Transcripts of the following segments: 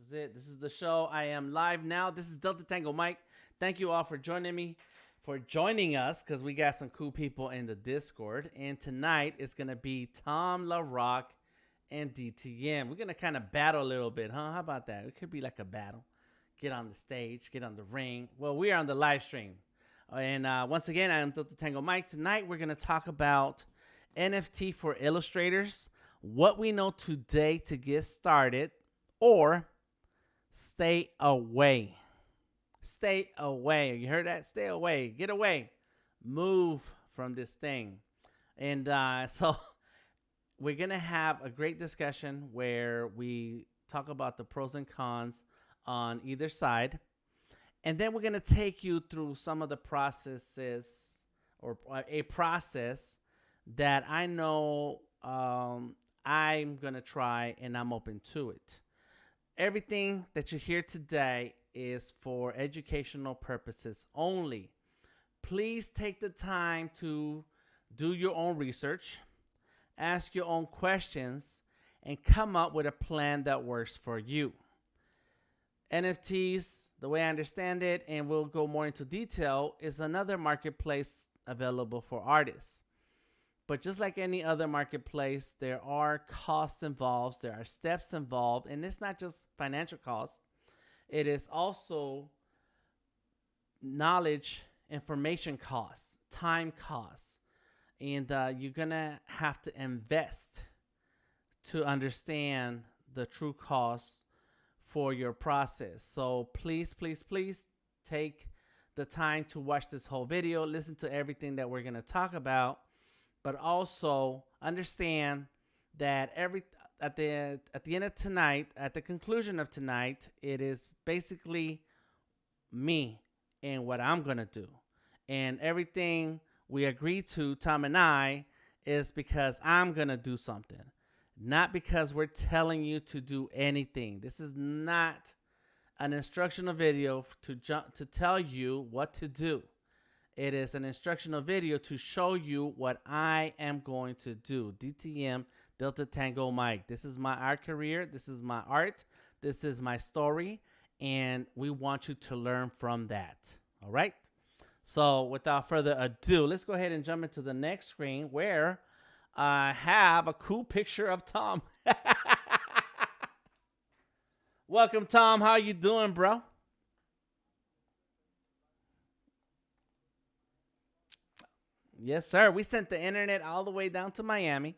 is it. This is the show. I am live now. This is Delta Tango Mike. Thank you all for joining us, because we got some cool people in the Discord. And tonight it's going to be Tom Laroc and DTM. We're going to kind of battle a little bit, huh? How about that? It could be like a battle. Get on the stage, get on the ring. Well, we are on the live stream. And once again, I am Delta Tango Mike. Tonight we're going to talk about NFT for illustrators, what we know today to get started, or stay away. Stay away. You heard that? Stay away. Get away. Move from this thing. And so we're going to have a great discussion where we talk about the pros and cons on either side. And then we're going to take you through some of the processes, or a process that I know I'm going to try, and I'm open to it. Everything that you hear today is for educational purposes only. Please take the time to do your own research, ask your own questions, and come up with a plan that works for you. NFTs, the way I understand it, and we'll go more into detail, is another marketplace available for artists. But just like any other marketplace, there are costs involved, there are steps involved, and it's not just financial costs. It is also knowledge, information costs, time costs, and you're going to have to invest to understand the true costs for your process. So please, please, please take the time to watch this whole video, listen to everything that we're going to talk about, but also understand that at the end of tonight, at the conclusion of tonight, it is basically me and what I'm going to do. And everything we agree to, Tom and I, is because I'm going to do something. Not because we're telling you to do anything. This is not an instructional video to tell you what to do. It is an instructional video to show you what I am going to do. DTM, Delta Tango Mike. This is my art career. This is my art. This is my story. And we want you to learn from that. All right? So without further ado, let's go ahead and jump into the next screen where I have a cool picture of Tom. Welcome, Tom. How you doing, bro? Yes, sir. We sent the internet all the way down to Miami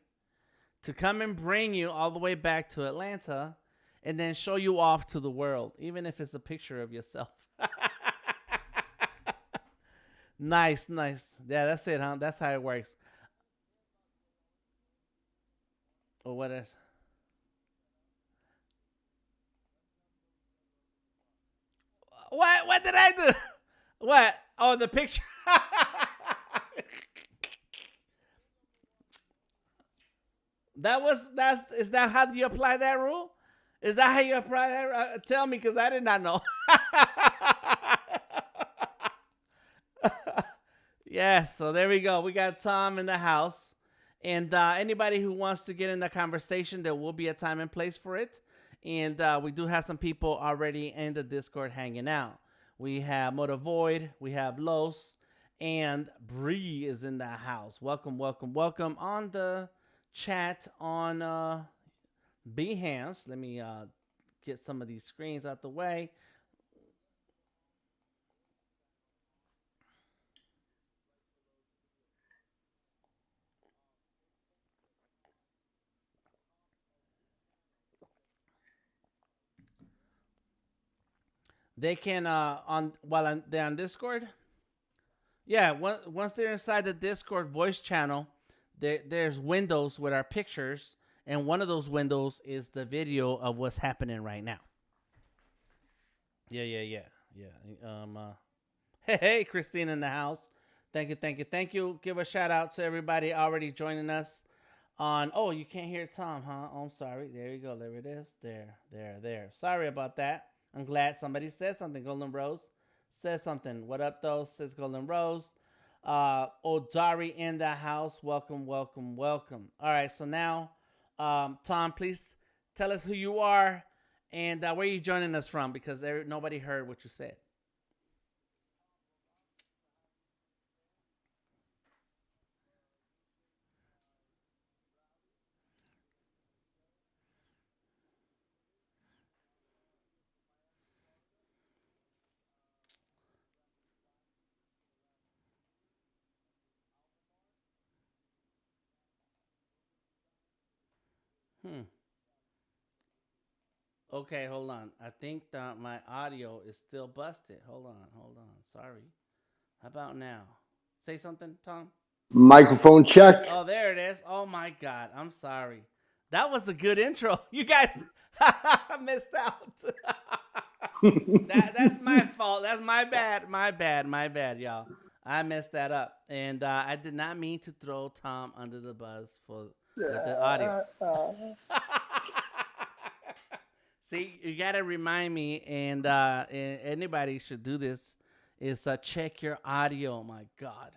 to come and bring you all the way back to Atlanta and then show you off to the world, even if it's a picture of yourself. Nice, nice. Yeah, that's it, huh? That's how it works. Or what is? What did I do? What? Oh, the picture. That's is that how you apply that rule? Is that how you apply that? Tell me, because I did not know. Yes, so there we go. We got Tom in the house. And anybody who wants to get in the conversation, there will be a time and place for it. And we do have some people already in the Discord hanging out. We have Motor Void, we have Los, and Bree is in the house. Welcome, welcome, welcome. On the chat on Behance, let me get some of these screens out the way. They can they're on Discord. Yeah, once they're inside the Discord voice channel, there's windows with our pictures, and one of those windows is the video of what's happening right now. Yeah. Hey, Christine in the house. Thank you, thank you, thank you. Give a shout out to everybody already joining us on. Oh, you can't hear Tom, huh? Oh, I'm sorry. There you go. There it is. There. Sorry about that. I'm glad somebody said something. Golden Rose says something. What up, though? Says Golden Rose. Odari in the house. Welcome, welcome, welcome. All right, so now, Tom, please tell us who you are And where are you joining us from? Because nobody heard what you said. Hmm. Okay, hold on. I think that my audio is still busted. Hold on, hold on. Sorry. How about now? Say something, Tom. Microphone check. Oh, there it is. Oh my God. I'm sorry. That was a good intro. You guys missed out. That's my fault. That's my bad. My bad. My bad, y'all. I messed that up, and I did not mean to throw Tom under the bus for with the audio. See, you gotta remind me, and anybody should do this. Is check your audio. My God.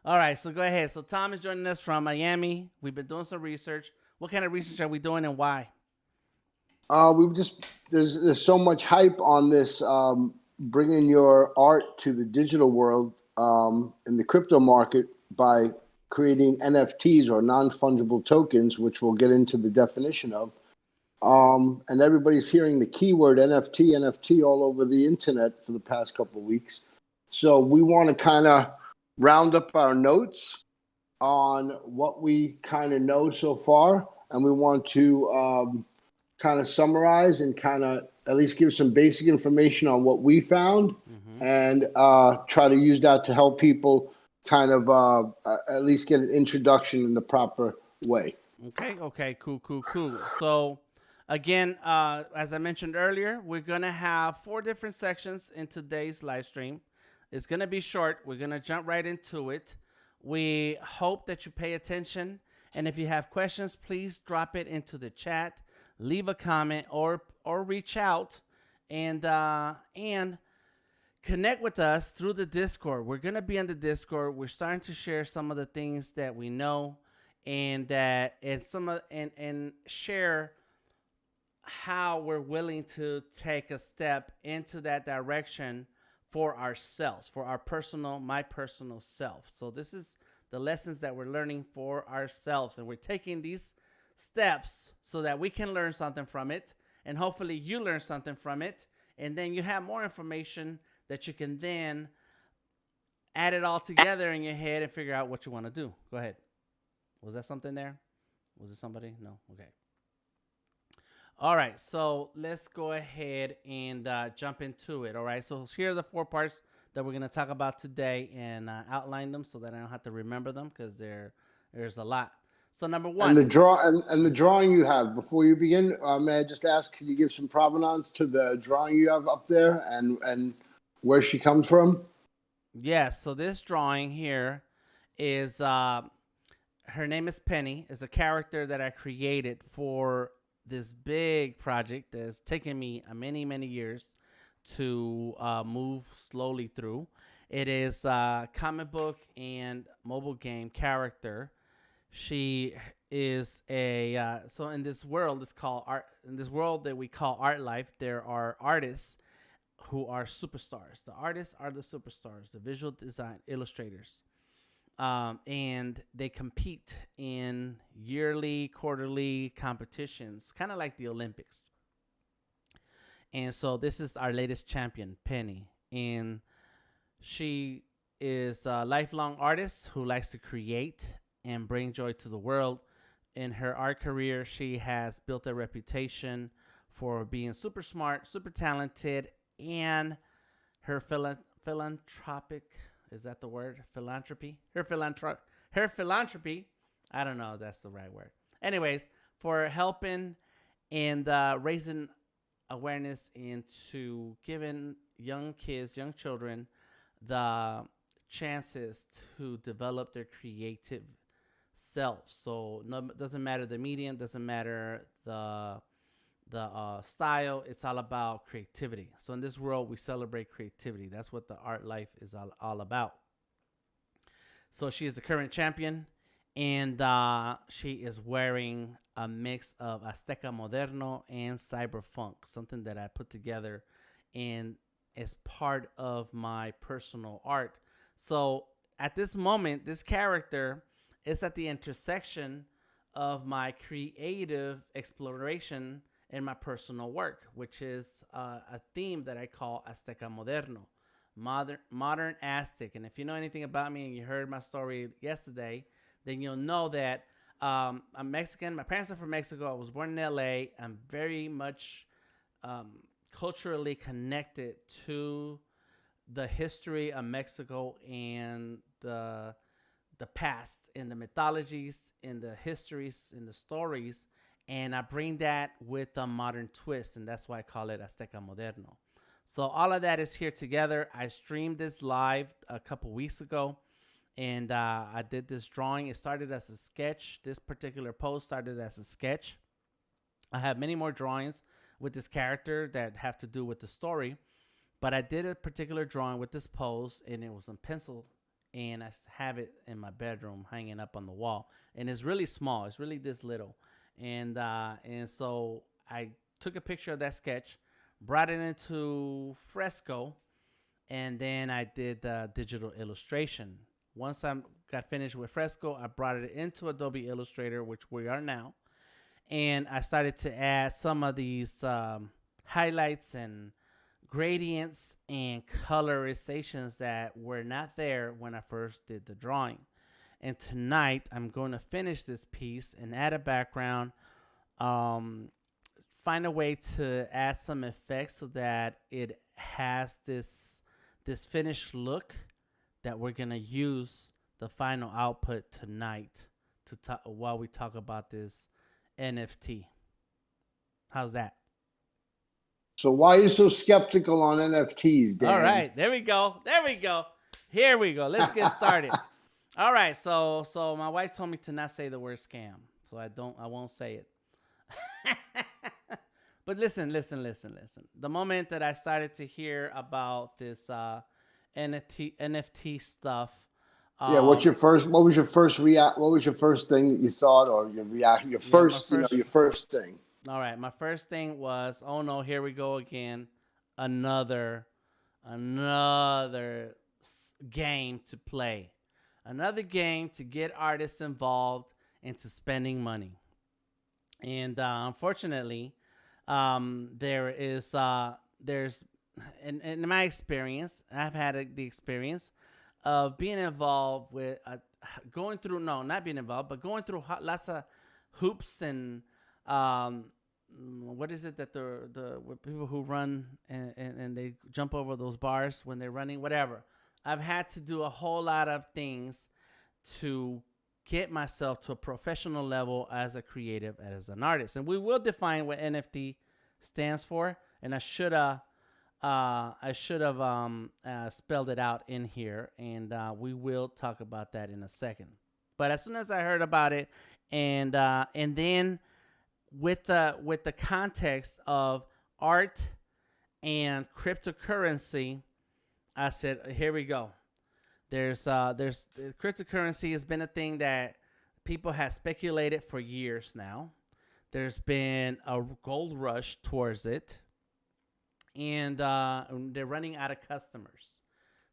All right, so go ahead. So Tom is joining us from Miami. We've been doing some research. What kind of research are we doing, and why? We just there's so much hype on this bringing your art to the digital world in the crypto market by creating NFTs or non-fungible tokens, which we'll get into the definition of. And everybody's hearing the keyword NFT all over the internet for the past couple of weeks. So we want to kind of round up our notes on what we kind of know so far, and we want to kind of summarize and kind of at least give some basic information on what we found, and try to use that to help people kind of at least get an introduction in the proper way. Okay, cool. So, again, as I mentioned earlier, we're going to have 4 different sections in today's live stream. It's going to be short. We're going to jump right into it. We hope that you pay attention. And if you have questions, please drop it into the chat, leave a comment, or reach out and connect with us through the Discord. We're going to be on the Discord. We're starting to share some of the things that we know and share how we're willing to take a step into that direction for ourselves, for my personal self. So this is the lessons that we're learning for ourselves, and we're taking these steps so that we can learn something from it, and hopefully you learn something from it, and then you have more information that you can then add it all together in your head and figure out what you want to do. Go ahead. Was that something there? Was it somebody? No? Okay. All right, so let's go ahead and jump into it. All right, so here are the 4 parts that we're going to talk about today, and outline them so that I don't have to remember them because there's a lot. So number 1. And the drawing you have, before you begin, may I just ask, can you give some provenance to the drawing you have up there and where she comes from? Yes, so this drawing here is, her name is Penny, is a character that I created for this big project that's taken me many years to move slowly through. It is a comic book and mobile game character. She is so in this world, it's called art. In this world that we call art life, there are artists who are superstars. The artists are the superstars, the visual design illustrators. And they compete in yearly, quarterly competitions, kind of like the Olympics. And so this is our latest champion, Penny. And she is a lifelong artist who likes to create and bring joy to the world. In her art career, she has built a reputation for being super smart, super talented, and her philanthropic, is that the word? Philanthropy? Her philanthropy, I don't know if that's the right word. Anyways, for helping and raising awareness into giving young kids, young children, the chances to develop their creative self. So no, it doesn't matter the medium, doesn't matter the style. It's all about creativity. So in this world, we celebrate creativity. That's what the art life is all about. So she is the current champion, and she is wearing a mix of Azteca Moderno and Cyberpunk, something that I put together and as part of my personal art. So at this moment, this character is at the intersection of my creative exploration and my personal work, which is a theme that I call Azteca Moderno, modern Aztec. And if you know anything about me and you heard my story yesterday, then you'll know that I'm Mexican. My parents are from Mexico. I was born in LA. I'm very much culturally connected to the history of Mexico and the past, in the mythologies, in the histories, in the stories, and I bring that with a modern twist, and that's why I call it Azteca Moderno. So all of that is here together. I streamed this live a couple weeks ago, and I did this drawing. It started as a sketch. This particular post started as a sketch. I have many more drawings with this character that have to do with the story, but I did a particular drawing with this pose, and it was in pencil, and I have it in my bedroom hanging up on the wall. And it's really small. It's really this little. And so I took a picture of that sketch, brought it into Fresco, and then I did the digital illustration. Once I got finished with Fresco, I brought it into Adobe Illustrator, which we are now, and I started to add some of these highlights and gradients and colorizations that were not there when I first did the drawing. And tonight I'm going to finish this piece and add a background, find a way to add some effects so that it has this finished look that we're going to use the final output tonight to while we talk about this NFT. How's that? So why are you so skeptical on NFTs, Dan? All right, there we go. Here we go. Let's get started. All right, so my wife told me to not say the word scam, so I won't say it. But listen. The moment that I started to hear about this NFT stuff, what was your first thing that you thought, or your first thing? All right, my first thing was, oh no, here we go again, another game to play, another game to get artists involved into spending money. And unfortunately, there's in my experience, I've had the experience of being involved with going through lots of hoops and what is it that the people who run and they jump over those bars when they're running, whatever. I've had to do a whole lot of things to get myself to a professional level as a creative, as an artist. And we will define what NFT stands for, and I should have spelled it out in here, and we will talk about that in a second. But as soon as I heard about it, and then with the context of art and cryptocurrency, I said, here we go. There's cryptocurrency has been a thing that people have speculated for years now. There's been a gold rush towards it, and they're running out of customers.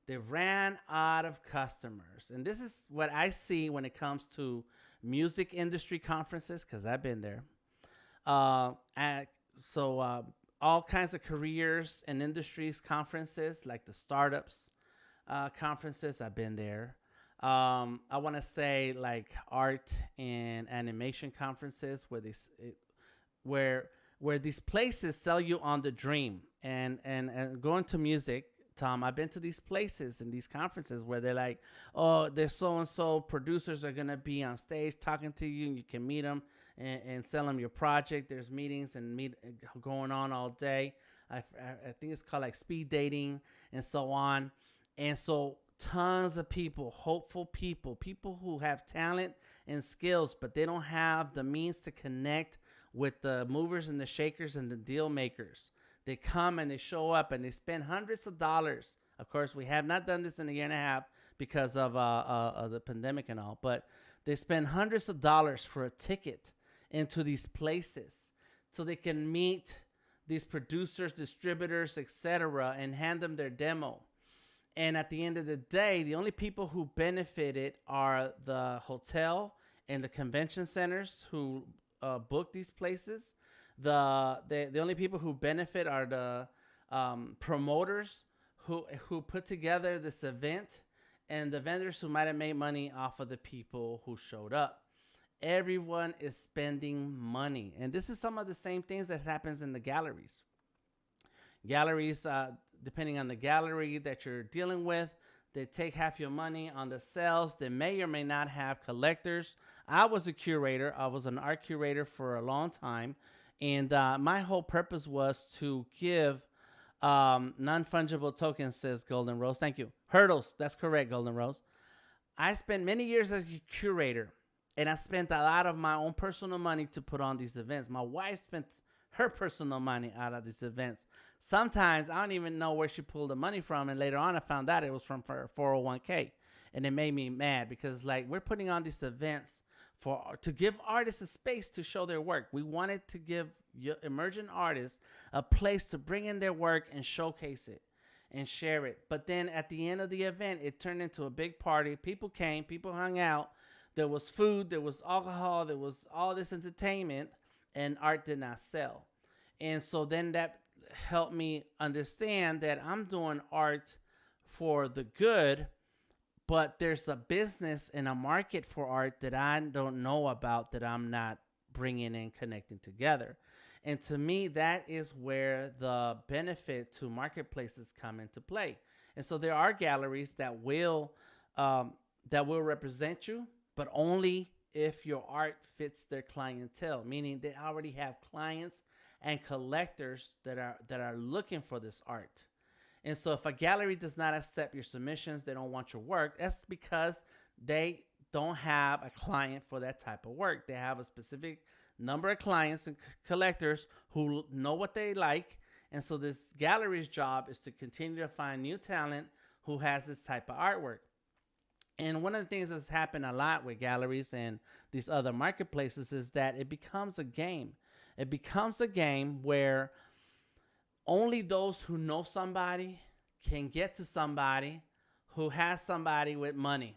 They ran out of customers, and this is what I see when it comes to music industry conferences, because I've been there. All kinds of careers and industries conferences, like the startups conferences, I've been there. I want to say like art and animation conferences where these places sell you on the dream. And going to music, Tom, I've been to these places and these conferences where they're like, oh, there's so-and-so producers are going to be on stage talking to you, and you can meet them and sell them your project. There's meetings and going on all day. I think it's called like speed dating and so on. And so tons of people, hopeful people who have talent and skills, but they don't have the means to connect with the movers and the shakers and the deal makers. They come and they show up and they spend hundreds of dollars. Of course, we have not done this in a year and a half because of the pandemic and all, but They spend hundreds of dollars for a ticket into these places so they can meet these producers, distributors, etc., and hand them their demo. And at the end of the day, the only people who benefited are the hotel and the convention centers who book these places. The only people who benefit are the promoters who put together this event, and the vendors who might have made money off of the people who showed up. Everyone is spending money, and this is some of the same things that happens in the galleries. Galleries, depending on the gallery that you're dealing with, they take half your money on the sales. They may or may not have collectors. I was a curator. I was an art curator for a long time, and my whole purpose was to give non-fungible tokens, says Golden Rose. Thank you. Hurdles. That's correct, Golden Rose. I spent many years as a curator, and I spent a lot of my own personal money to put on these events. My wife spent her personal money out of these events. Sometimes I don't even know where she pulled the money from, and later on I found out it was from her 401k, and it made me mad because like we're putting on these events to give artists a space to show their work. We wanted to give emerging artists a place to bring in their work and showcase it and share it. But then at the end of the event, it turned into a big party. People came, people hung out. There was food, there was alcohol, there was all this entertainment, and art did not sell. And so then that helped me understand that I'm doing art for the good, but there's a business and a market for art that I don't know about, that I'm not bringing and connecting together. And to me, that is where the benefit to marketplaces come into play. And so there are galleries that will represent you, but only if your art fits their clientele, meaning they already have clients and collectors that are looking for this art. And so if a gallery does not accept your submissions, they don't want your work, that's because they don't have a client for that type of work. They have a specific number of clients and collectors who know what they like. And so this gallery's job is to continue to find new talent who has this type of artwork. And one of the things that's happened a lot with galleries and these other marketplaces is that it becomes a game. It becomes a game where only those who know somebody can get to somebody who has somebody with money,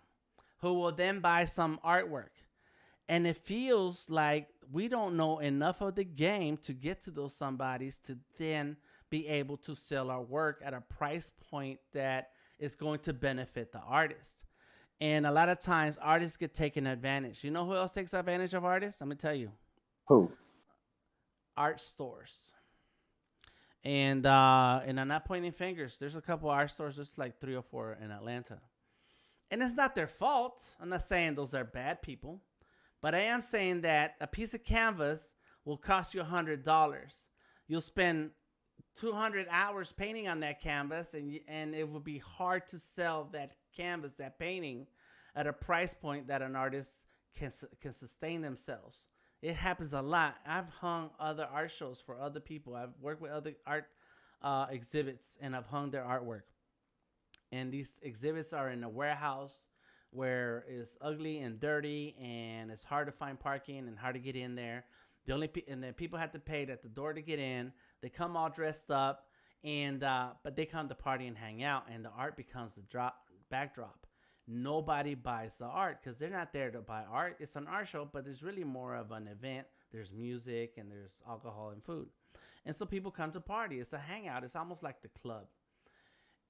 who will then buy some artwork. And it feels like we don't know enough of the game to get to those somebodies to then be able to sell our work at a price point that is going to benefit the artist. And a lot of times artists get taken advantage. You know who else takes advantage of artists? I'm going to tell you. Who? Art stores. And I'm not pointing fingers. There's a couple art stores, there's like 3 or 4 in Atlanta. And it's not their fault. I'm not saying those are bad people. But I am saying that a piece of canvas will cost you $100. You'll spend 200 hours painting on that canvas, and it will be hard to sell that canvas, that painting, at a price point that an artist can sustain themselves. It happens a lot. I've hung other art shows for other people. I've worked with other art exhibits, and I've hung their artwork. And these exhibits are in a warehouse where it's ugly and dirty, and it's hard to find parking and hard to get in there. And then people have to pay at the door to get in. They come all dressed up, and but they come to party and hang out, and the art becomes the backdrop. Nobody buys the art because they're not there to buy art. It's an art show, but it's really more of an event. There's music and there's alcohol and food. And so people come to party. It's a hangout. It's almost like the club.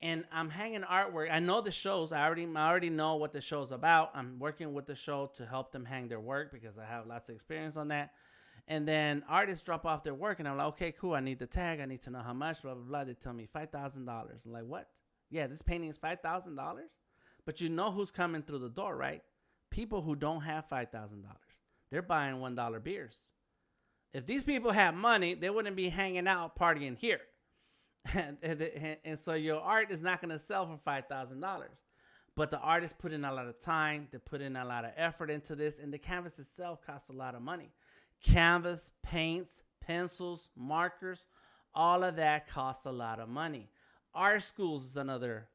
And I'm hanging artwork. I know the shows. I already know what the show's about. I'm working with the show to help them hang their work because I have lots of experience on that. And then artists drop off their work, and I'm like, okay, cool. I need the tag. I need to know how much, blah, blah, blah. They tell me $5,000. I'm like, what? Yeah, this painting is $5,000? But you know who's coming through the door, right? People who don't have $5,000. They're buying $1 beers. If these people had money, they wouldn't be hanging out partying here. And so your art is not going to sell for $5,000. But the artists put in a lot of time. They put in a lot of effort into this. And the canvas itself costs a lot of money. Canvas, paints, pencils, markers, all of that costs a lot of money. Art schools is another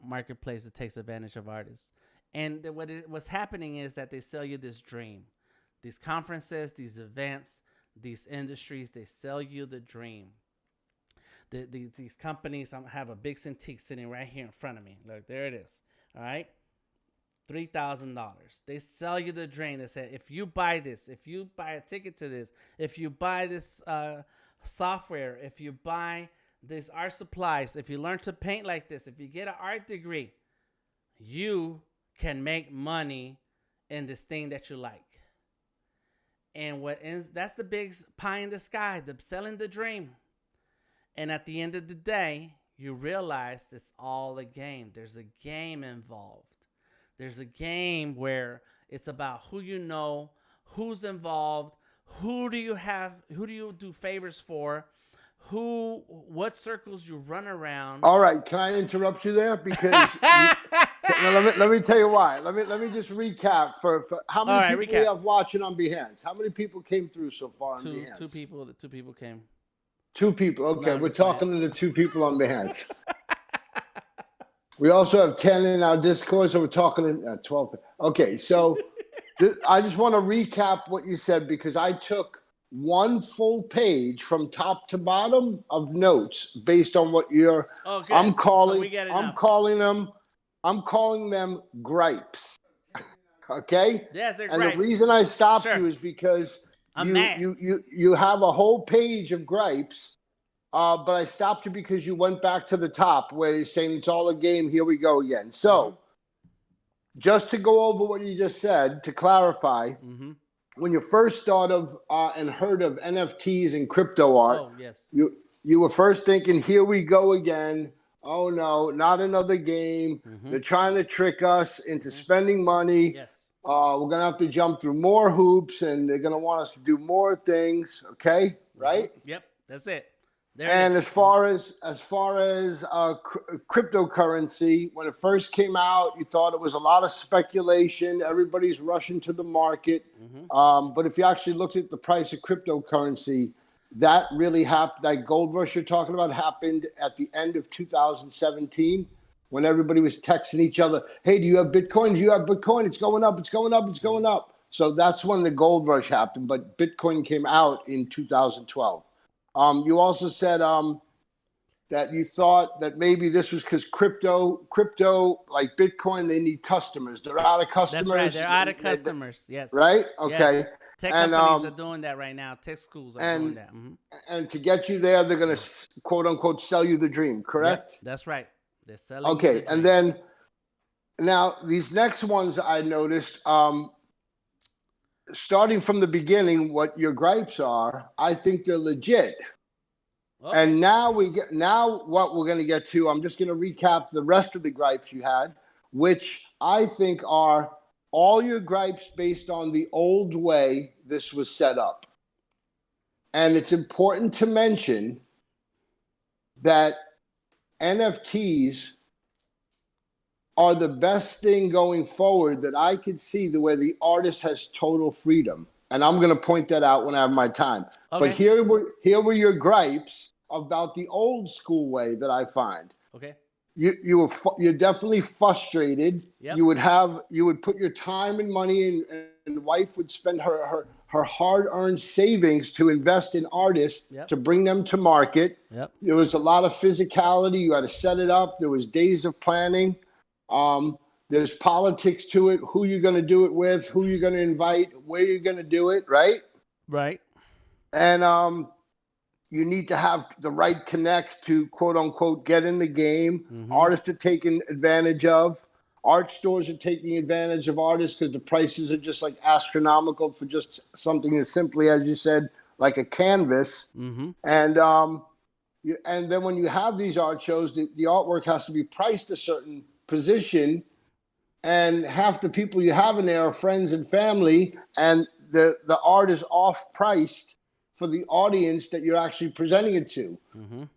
marketplace that takes advantage of artists. And what's happening is that they sell you this dream. These conferences, these events, these industries, they sell you the dream. These companies, I have a big Cintiq sitting right here in front of me. Look, there it is. All right. $3,000. They sell you the dream. They say, if you buy this, if you buy a ticket to this, if you buy this software, if you buy these art supplies, if you learn to paint like this, if you get an art degree, you can make money in this thing that you like. And that's the big pie in the sky, selling the dream. And at the end of the day, you realize it's all a game. There's a game involved. There's a game where it's about who you know, who's involved, who do you do favors for, what circles you run around. All right, can I interrupt you there? Because let me tell you why. Let me just recap for how many people we have watching on Behance. How many people came through so far on Behance? Two people came. 2 people. Okay, we're talking to the 2 people on Behance. We also have 10 in our Discord, so we're talking to 12. Okay, so I just want to recap what you said because I took 1 full page from top to bottom of notes based on what you're. Okay. I'm calling them gripes. Okay. Yes, they're and gripes. The reason I stopped you is because you have a whole page of gripes. But I stopped you because you went back to the top where you're saying it's all a game. Here we go again. So just to go over what you just said, to clarify, when you first started and heard of NFTs and crypto art, you were first thinking, here we go again. Oh, no, not another game. They're trying to trick us into spending money. Yes. We're going to have to jump through more hoops, and they're going to want us to do more things. Okay, right? Yep, that's it. And as far as cryptocurrency, when it first came out, you thought it was a lot of speculation. Everybody's rushing to the market. But if you actually looked at the price of cryptocurrency, that really happened. That gold rush you're talking about happened at the end of 2017 when everybody was texting each other, hey, do you have Bitcoin? Do you have Bitcoin? It's going up. It's going up. It's going up. So that's when the gold rush happened. But Bitcoin came out in 2012. You also said that you thought that maybe this was because crypto like Bitcoin, they need customers. They're out of customers. That's right. They're out of customers. Yes. Right? Okay. Yes. Tech companies are doing that right now. Tech schools are doing that. And to get you there, they're going to, quote unquote, sell you the dream, correct? Yep, that's right. They're selling you the dream. And then now these next ones I noticed, starting from the beginning, what your gripes are, I think they're legit. Okay. And now what we're going to get to, I'm just going to recap the rest of the gripes you had, which I think are all your gripes based on the old way this was set up. And it's important to mention that NFTs are the best thing going forward that I could see, the way the artist has total freedom. And I'm going to point that out when I have my time. Okay. But here were your gripes about the old school way that I find. Okay. You're definitely frustrated. Yep. You would put your time and money in, and the wife would spend her hard-earned savings to invest in artists to bring them to market. Yep. There was a lot of physicality. You had to set it up. There was days of planning. There's politics to it. Who you're going to do it with, who you're going to invite, where you're going to do it, right? Right. And you need to have the right connects to, quote unquote, get in the game. Artists are taking advantage of. Art stores are taking advantage of artists because the prices are just like astronomical for just something as simply as you said, like a canvas. And then when you have these art shows, the artwork has to be priced a certain position, and half the people you have in there are friends and family, and the art is off-priced for the audience that you're actually presenting it to.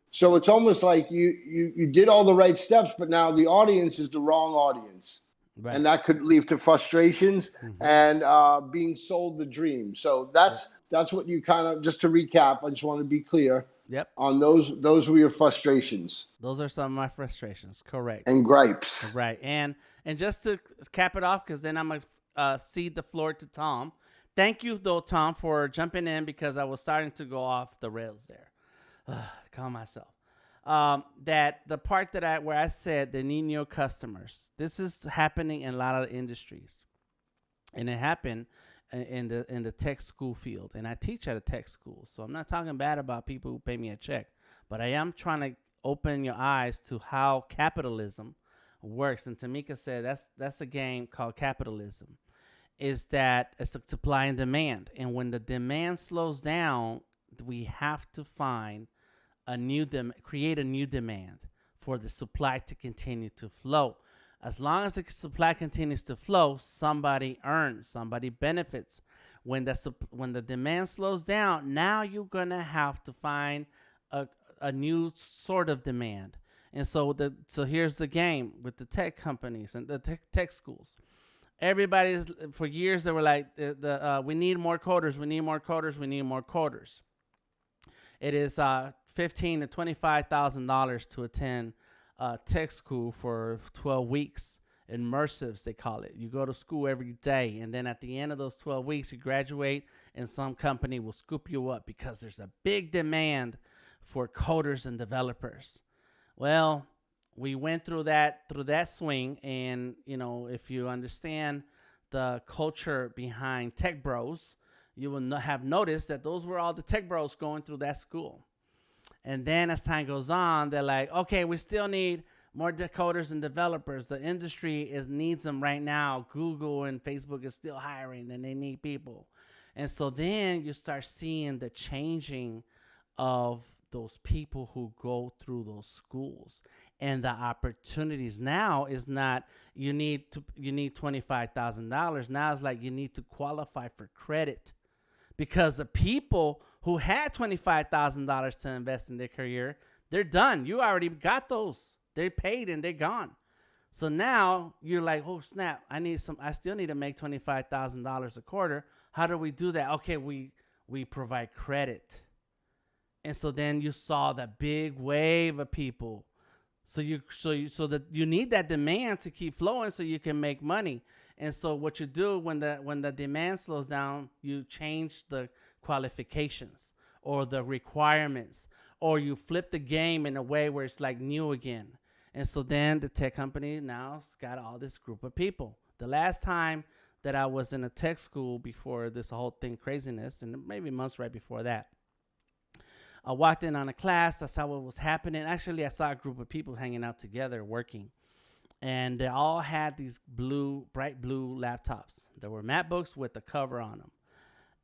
So it's almost like you did all the right steps, but now the audience is the wrong audience. Right. And that could lead to frustrations and being sold the dream. So that's what you kind of, just to recap, I just want to be clear. Yep. On those were your frustrations Those are some of my frustrations. Correct. and gripes. Right. And just to cap it off, because then I'm going to cede the floor to Tom. Thank you, though, Tom, for jumping in, because I was starting to go off the rails there. Calm myself. That the part where I said the Nino customers, this is happening in a lot of industries. And it happened in the tech school field. And I teach at a tech school. So I'm not talking bad about people who pay me a check. But I am trying to open your eyes to how capitalism works. And Tamika said that's a game called capitalism. Is that it's a supply and demand. And when the demand slows down, we have to find create a new demand for the supply to continue to flow. As long as the supply continues to flow, somebody earns, somebody benefits. When the demand slows down, now you're gonna have to find a new sort of demand. And so here's the game with the tech companies and the tech schools. For years they were like, we need more coders, we need more coders, we need more coders. It is $15,000 to $25,000 to attend tech school for 12 weeks. Immersives, they call it. You go to school every day, and then at the end of those 12 weeks, you graduate, and some company will scoop you up because there's a big demand for coders and developers. Well, we went through that swing, and if you understand the culture behind tech bros, you will have noticed that those were all the tech bros going through that school. And then as time goes on, they're like, okay, we still need more coders and developers. The industry needs them right now. Google and Facebook is still hiring, and they need people. And so then you start seeing the changing of those people who go through those schools. And the opportunities now is not you need $25,000. Now it's like you need to qualify for credit, because the people who had $25,000 to invest in their career, they're done. You already got those. They're paid and they're gone. So now you're like, oh snap! I still need to make $25,000 a quarter. How do we do that? Okay, we provide credit. And so then you saw that big wave of people. So that you need that demand to keep flowing so you can make money. And so what you do when the demand slows down, you change the qualifications or the requirements, or you flip the game in a way where it's like new again. And so then the tech company now's got all this group of people. The last time that I was in a tech school before this whole thing craziness, and maybe months right before that, I walked in on a class. I saw what was happening. Actually, I saw a group of people hanging out together working. And they all had these bright blue laptops. There were MacBooks with the cover on them.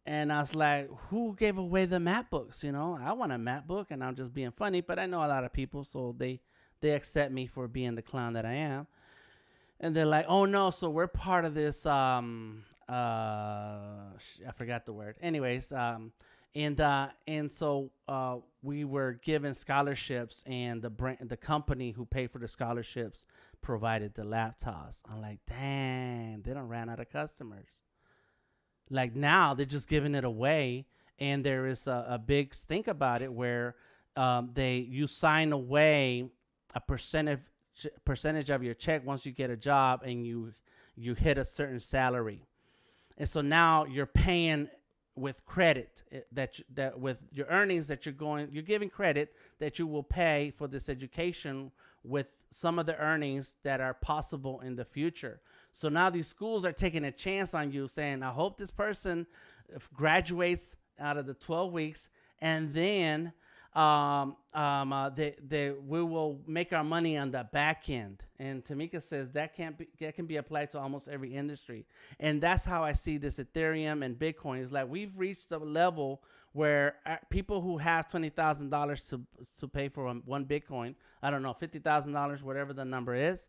And I was like, who gave away the MacBooks? I want a MacBook, and I'm just being funny, but I know a lot of people, so they accept me for being the clown that I am. And they're like, oh no, so we're part of this, I forgot the word. Anyways, and so we were given scholarships, and the company who paid for the scholarships provided the laptops. I'm like, dang, they done ran out of customers. Like now they're just giving it away, and there is a big stink about it where you sign away a percentage of your check once you get a job and you hit a certain salary, and so now you're paying with credit that with your earnings that you're giving credit that you will pay for this education with some of the earnings that are possible in the future. So now these schools are taking a chance on you, saying, I hope this person graduates out of the 12 weeks, and then we will make our money on the back end. And Tamika says that can be applied to almost every industry. And that's how I see this Ethereum and Bitcoin. It's like we've reached a level where people who have $20,000 to pay for one Bitcoin, I don't know, $50,000, whatever the number is,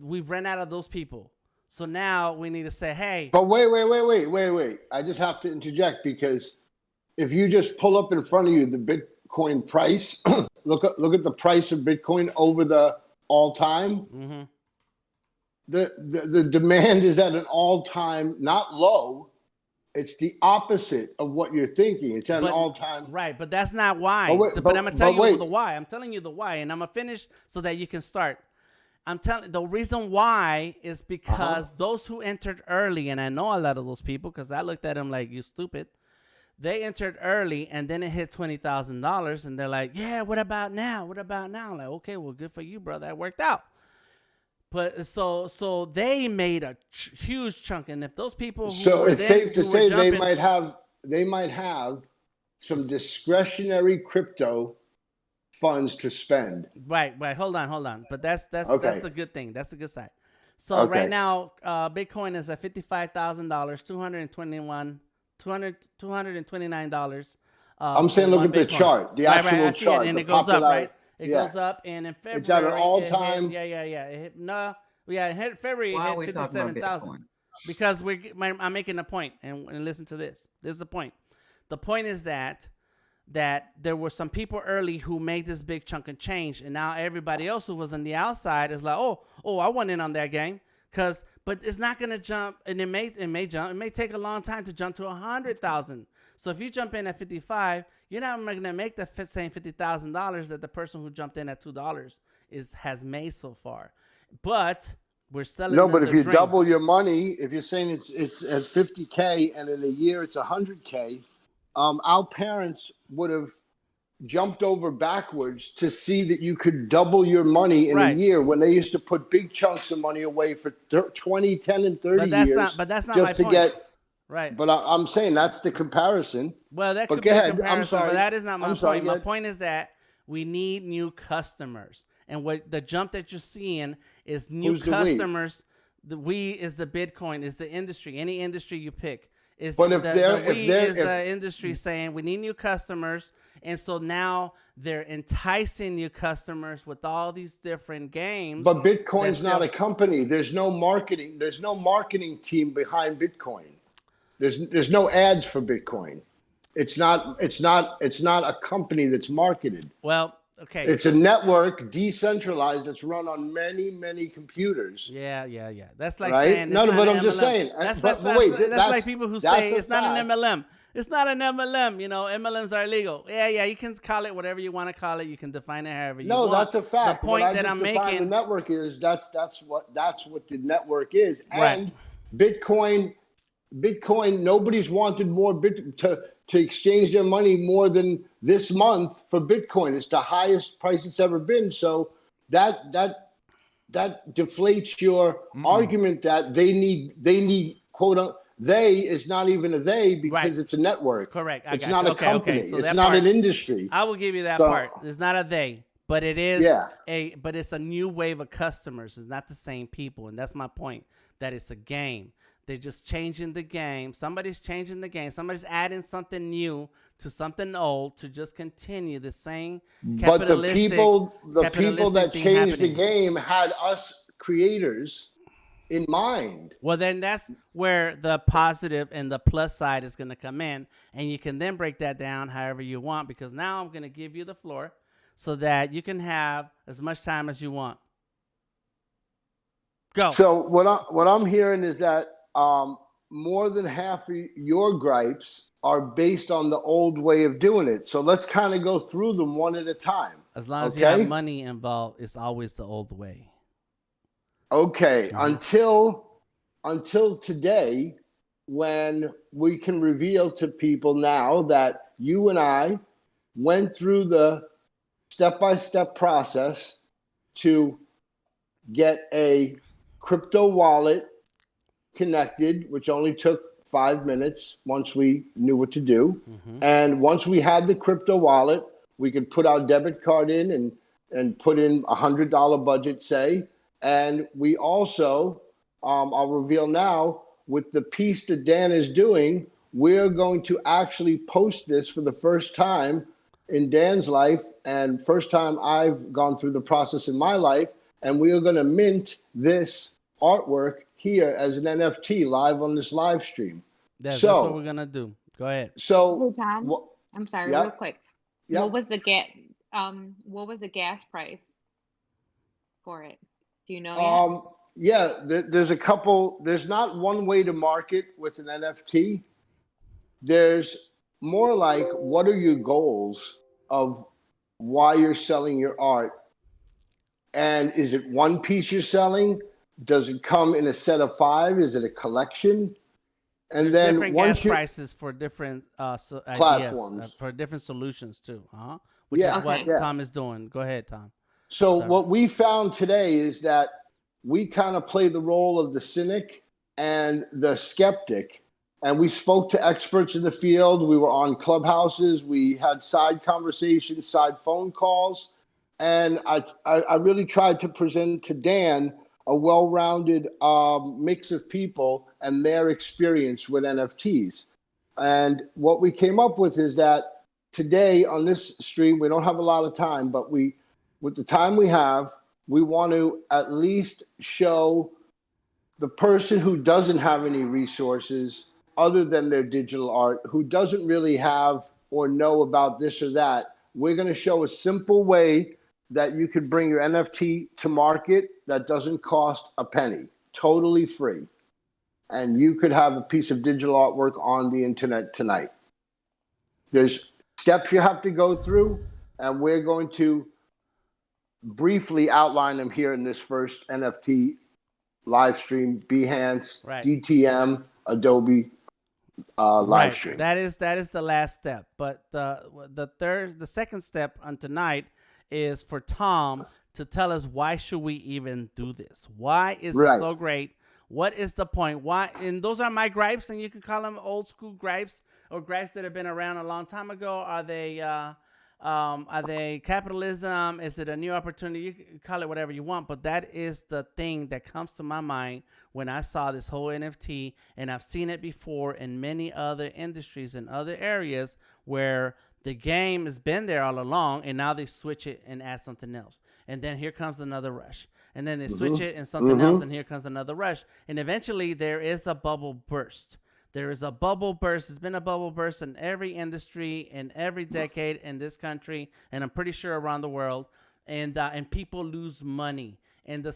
we've run out of those people. So now we need to say, hey. But wait. I just have to interject, because if you just pull up in front of you the Bitcoin price, look at the price of Bitcoin over the all-time. Mm-hmm. The demand is at an all-time, not low, It's the opposite of what you're thinking. It's at an all-time. Right, but that's not why. But I'm gonna tell you wait. the why. I'm telling you the why, and I'm gonna finish so that you can start. I'm telling the reason why is because those who entered early, and I know a lot of those people because I looked at them like, you stupid. They entered early, and then it hit $20,000, and they're like, yeah, what about now? What about now? I'm like, okay, well, good for you, bro. That worked out. But so they made a huge chunk, and if those people, It's safe to say they might have some discretionary crypto funds to spend. Right. Hold on. But that's the good thing. That's the good side. So right now, Bitcoin is at $55,000, $229. I'm saying, look at the chart, the actual chart, and it goes up, right? It goes up, and in February, it's at an all-time. It hit February. It hit 57,000. Because I'm making a point, and listen to this. This is the point. The point is that there were some people early who made this big chunk of change, and now everybody else who was on the outside is like, oh, I went in on that game, but it's not gonna jump, and it may jump. It may take a long time to jump to 100,000. So if you jump in at 55, you're not gonna make the same $50,000 that the person who jumped in at $2 has made so far. But we're selling. No, but if you double your money, if you're saying it's at 50K and in a year it's 100K, our parents would have jumped over backwards to see that you could double your money in a year when they used to put big chunks of money away for 20, 10, and 30 years. But that's not just my to point. Get. Right. But I'm saying that's the comparison. Well, that could be a comparison, I'm sorry. But that is not my point. My point is that we need new customers. And what the jump that you're seeing is new customers. The we is the Bitcoin, is the industry. Any industry you pick. But if the industry saying we need new customers. And so now they're enticing new customers with all these different games. But Bitcoin's not a company. There's no marketing. There's no marketing team behind Bitcoin. There's no ads for Bitcoin. It's not a company that's marketed. Well, okay. It's a network, decentralized, that's run on many computers. Yeah. That's like right? saying but I'm just saying. That's like people who say it's not an MLM. It's not an MLM. MLMs are illegal. Yeah. You can call it whatever you want to call it. You can define it however you want. No, that's a fact. The point that I'm making, the network is that's what the network is. And Bitcoin, nobody's wanted more to exchange their money more than this month for Bitcoin. It's the highest price it's ever been. So that deflates your argument that they need quote. They is not even a they because it's a network. Correct. It's not a company. So it's not an industry. I will give you that part. It's not a they, but it is but it's a new wave of customers. It's not the same people. And that's my point, that it's a game. They're just changing the game. Somebody's changing the game. Somebody's adding something new to something old to just continue the same capitalistic. But the people that changed the game had us creators in mind. Well, then that's where the positive and the plus side is going to come in, and you can then break that down however you want, because now I'm going to give you the floor so that you can have as much time as you want. Go. So what I'm hearing is that more than half of your gripes are based on the old way of doing it. So let's kind of go through them one at a time. As long as you have money involved, it's always the old way. Okay, until today, when we can reveal to people now that you and I went through the step-by-step process to get a crypto wallet connected, which only took 5 minutes once we knew what to do. And once we had the crypto wallet, we could put our debit card in and put in $100 budget, say. And we also, I'll reveal now, with the piece that Dan is doing, we're going to actually post this for the first time in Dan's life and first time I've gone through the process in my life. And we are going to mint this artwork here as an NFT live on this live stream. That's what we're going to do. Go ahead. So, hey, Tom, I'm sorry, real quick. What was the gas price for it? Do you know yet? There's a couple. There's not one way to market with an NFT. There's more like, what are your goals of why you're selling your art? And is it one piece you're selling? Does it come in a set of 5? Is it a collection? And There's then different gas prices for different platforms, ideas, for different solutions too. Which yeah, is what yeah. Tom is doing. Go ahead, Tom. So what we found today is that we kind of play the role of the cynic and the skeptic. And we spoke to experts in the field. We were on Clubhouses. We had side conversations, side phone calls. And I really tried to present to Dan a well-rounded mix of people and their experience with NFTs. And what we came up with is that today on this stream, we don't have a lot of time, but with the time we have, we want to at least show the person who doesn't have any resources other than their digital art, who doesn't really have or know about this or that. We're going to show a simple way that you could bring your NFT to market that doesn't cost a penny, totally free. And you could have a piece of digital artwork on the internet tonight. There's steps you have to go through, and we're going to briefly outline them here in this first NFT live stream, Behance, right. DTM, Adobe live stream. That is the last step. But the second step on tonight is for Tom to tell us, why should we even do this? Why is it so great? What is the point? Why? And those are my gripes, and you can call them old school gripes or gripes that have been around a long time ago. Are they capitalism? Is it a new opportunity? You can call it whatever you want, but that is the thing that comes to my mind when I saw this whole NFT, and I've seen it before in many other industries and other areas where the game has been there all along, and now they switch it and add something else. And then here comes another rush. And then they switch it and something else, and here comes another rush. And eventually there is a bubble burst. There is a bubble burst. There's been a bubble burst in every industry, in every decade in this country, and I'm pretty sure around the world. And people lose money. And the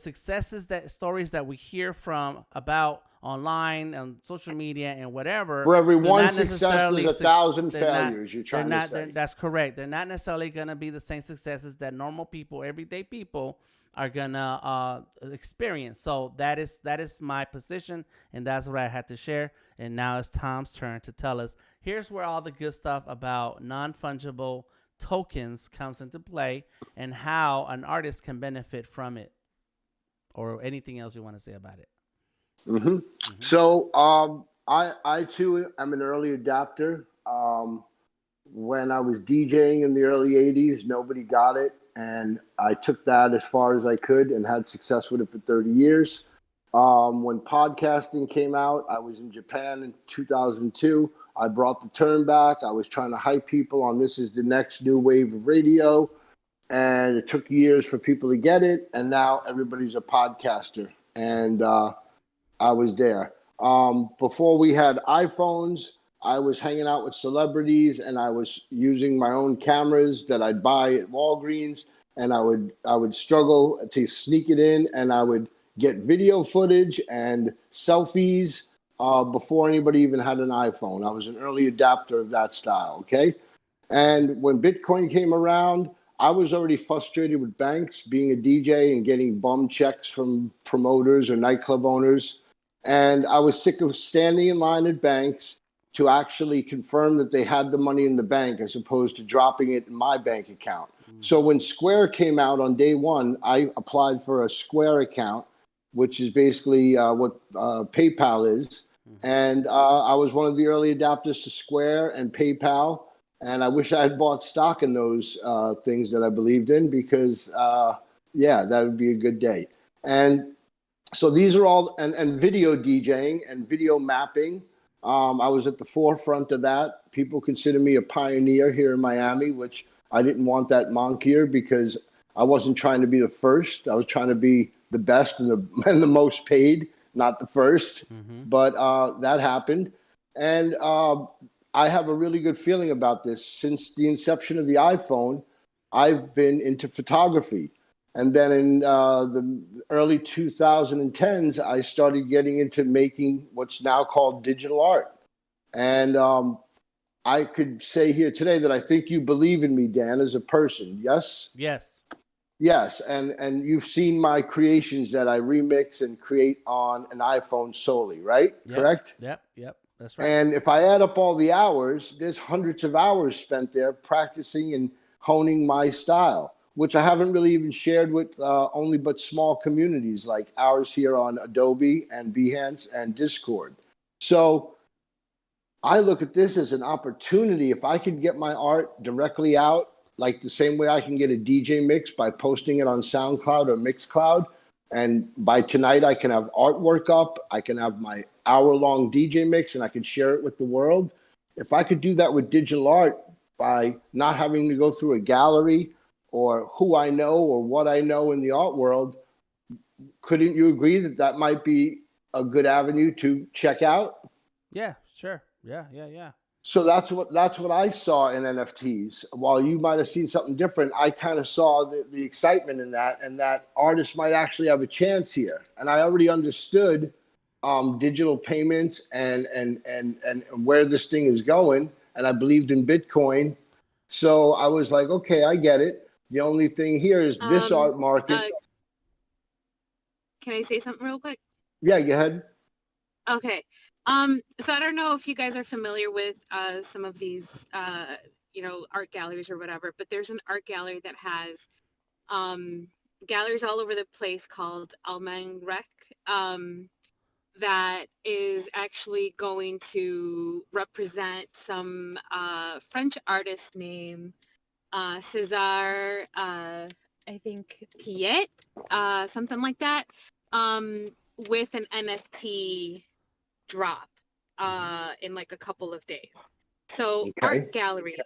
stories that we hear from about online and social media and whatever. For every one success, there's 1,000 failures. You're trying to say. That's correct. They're not necessarily going to be the same successes that normal people, everyday people, are gonna experience. So that is my position, and that's what I had to share. And now it's Tom's turn to tell us, here's where all the good stuff about non-fungible tokens comes into play, and how an artist can benefit from it, or anything else you want to say about it. So I too am an early adapter. When I was DJing in the early 80s, nobody got it. And I took that as far as I could and had success with it for 30 years. When podcasting came out, I was in Japan in 2002. I brought the term back. I was trying to hype people on this is the next new wave of radio. And it took years for people to get it. And now everybody's a podcaster. And I was there. Before we had iPhones, I was hanging out with celebrities, and I was using my own cameras that I'd buy at Walgreens, and I would struggle to sneak it in, and I would get video footage and selfies before anybody even had an iPhone. I was an early adapter of that style, okay? And when Bitcoin came around, I was already frustrated with banks, being a DJ and getting bum checks from promoters or nightclub owners. And I was sick of standing in line at banks to actually confirm that they had the money in the bank as opposed to dropping it in my bank account. So when Square came out on day one, I applied for a Square account, which is basically what PayPal is. And I was one of the early adapters to Square and PayPal. And I wish I had bought stock in those things that I believed in, because, that would be a good day. And so these are all, and video DJing and video mapping. I was at the forefront of that. People consider me a pioneer here in Miami, which I didn't want that moniker because I wasn't trying to be the first. I was trying to be the best and the most paid, not the first. But that happened. And I have a really good feeling about this. Since the inception of the iPhone, I've been into photography. And then in the early 2010s, I started getting into making what's now called digital art. And I could say here today that I think you believe in me, Dan, as a person. Yes? Yes. Yes. And you've seen my creations that I remix and create on an iPhone solely, right? Yep. Correct? Yep. That's right. And if I add up all the hours, there's hundreds of hours spent there practicing and honing my style, which I haven't really even shared with only but small communities like ours here on Adobe and Behance and Discord. So I look at this as an opportunity. If I could get my art directly out, like the same way I can get a DJ mix by posting it on SoundCloud or Mixcloud, and by tonight I can have artwork up, I can have my hour-long DJ mix, and I can share it with the world. If I could do that with digital art by not having to go through a gallery or who I know or what I know in the art world, couldn't you agree that that might be a good avenue to check out? Yeah, sure. Yeah. So that's what I saw in NFTs. While you might have seen something different, I kind of saw the excitement in that, and that artists might actually have a chance here. And I already understood digital payments and where this thing is going, and I believed in Bitcoin. So I was like, okay, I get it. The only thing here is this art market. Can I say something real quick? Yeah, go ahead. Okay. So I don't know if you guys are familiar with some of these, art galleries or whatever, but there's an art gallery that has galleries all over the place called Alman Rec that is actually going to represent some French artist named César, I think Piet, something like that, with an NFT drop in like a couple of days. So art galleries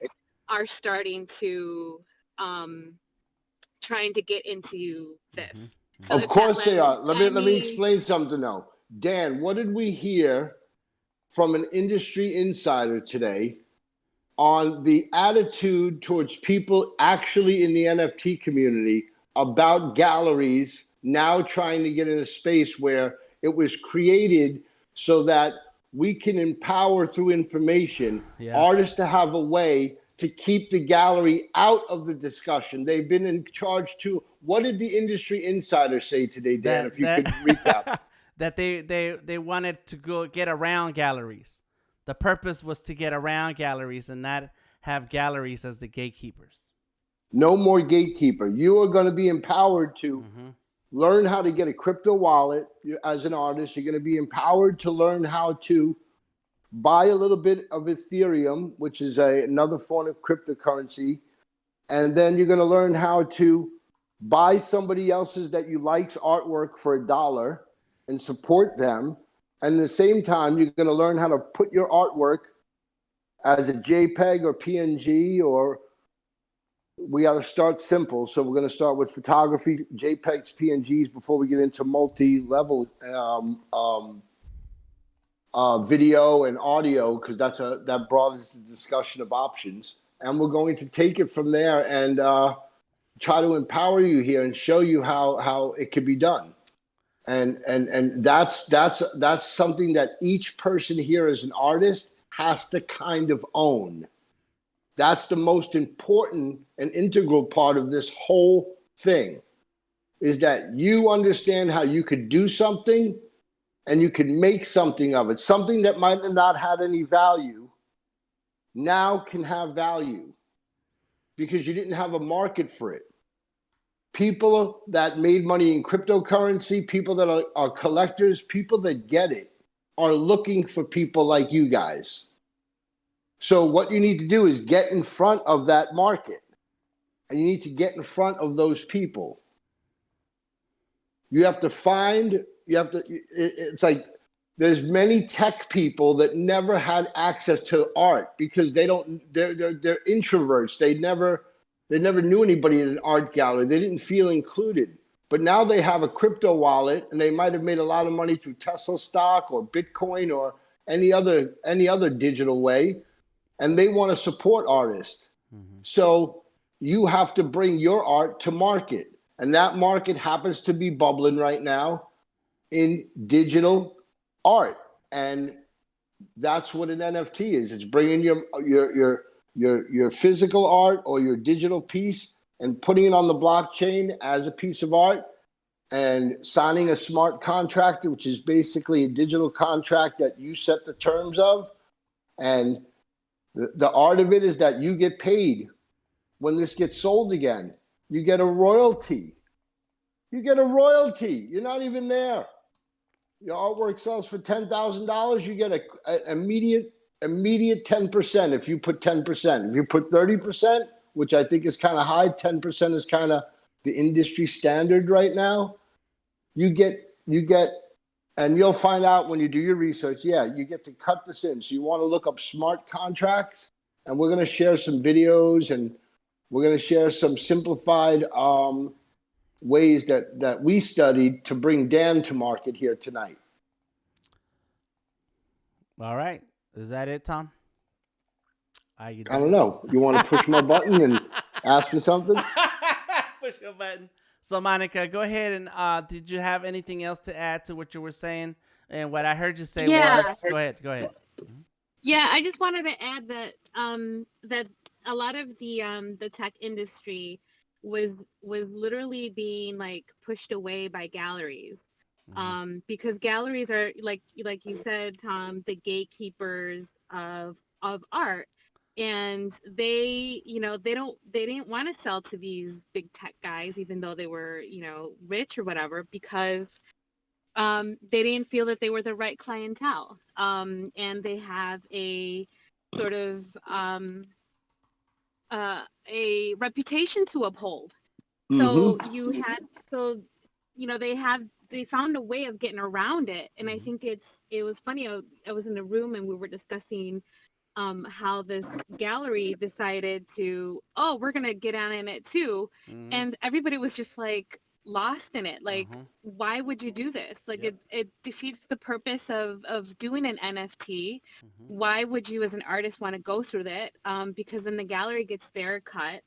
are starting to trying to get into this. So of course they are. Let me explain something now. Dan, what did we hear from an industry insider today on the attitude towards people actually in the NFT community about galleries now trying to get in a space where it was created so that we can empower through information artists to have a way to keep the gallery out of the discussion? They've been in charge too. What did the industry insider say today, Dan, if you could recap? That they wanted to go get around galleries. The purpose was to get around galleries and not have galleries as the gatekeepers. No more gatekeeper. You are going to be empowered to learn how to get a crypto wallet as an artist. You're going to be empowered to learn how to buy a little bit of Ethereum, which is another form of cryptocurrency. And then you're going to learn how to buy somebody else's that you like's artwork for $1 and support them. And at the same time, you're going to learn how to put your artwork as a JPEG or PNG, or we got to start simple. So we're going to start with photography, JPEGs, PNGs, before we get into multi-level video and audio, because that broadens the discussion of options. And we're going to take it from there and try to empower you here and show you how it can be done. And that's something that each person here as an artist has to kind of own. That's the most important and integral part of this whole thing, is that you understand how you could do something and you can make something of it. Something that might have not had any value now can have value because you didn't have a market for it. People that made money in cryptocurrency, people that are collectors, people that get it, are looking for people like you guys. So what you need to do is get in front of that market. And you need to get in front of those people. It's like there's many tech people that never had access to art because they're introverts. They never knew anybody in an art gallery. They didn't feel included. But now they have a crypto wallet, and they might have made a lot of money through Tesla stock or Bitcoin or any other digital way, and they want to support artists. So you have to bring your art to market, and that market happens to be bubbling right now in digital art. And That's what an NFT is. It's bringing your physical art or your digital piece and putting it on the blockchain as a piece of art and signing a smart contract, which is basically a digital contract that you set the terms of. And the art of it is that you get paid when this gets sold again. You get a royalty. You're not even there. Your artwork sells for $10,000. You get an immediate 10% if you put 10%. If you put 30%, which I think is kind of high, 10% is kind of the industry standard right now. You get, and you'll find out when you do your research, you get to cut this in. So you want to look up smart contracts, and we're going to share some videos, and we're going to share some simplified ways that we studied to bring Dan to market here tonight. All right. Is that it, Tom? I don't know. You want to push my button and ask me something? Push your button. So, Monica, go ahead and did you have anything else to add to what you were saying? And what I heard you say was, go ahead. Yeah, I just wanted to add that that a lot of the tech industry was literally being like pushed away by galleries. Because galleries are like you said, Tom, the gatekeepers of art, and they didn't want to sell to these big tech guys, even though they were rich or whatever, because they didn't feel that they were the right clientele, and they have a sort of a reputation to uphold. So they found a way of getting around it. And I think it was funny. I was in the room and we were discussing how this gallery decided to, we're going to get on in it too. And everybody was just like lost in it. Like, why would you do this? Like, it defeats the purpose of doing an NFT. Why would you as an artist want to go through that? Because then the gallery gets their cut.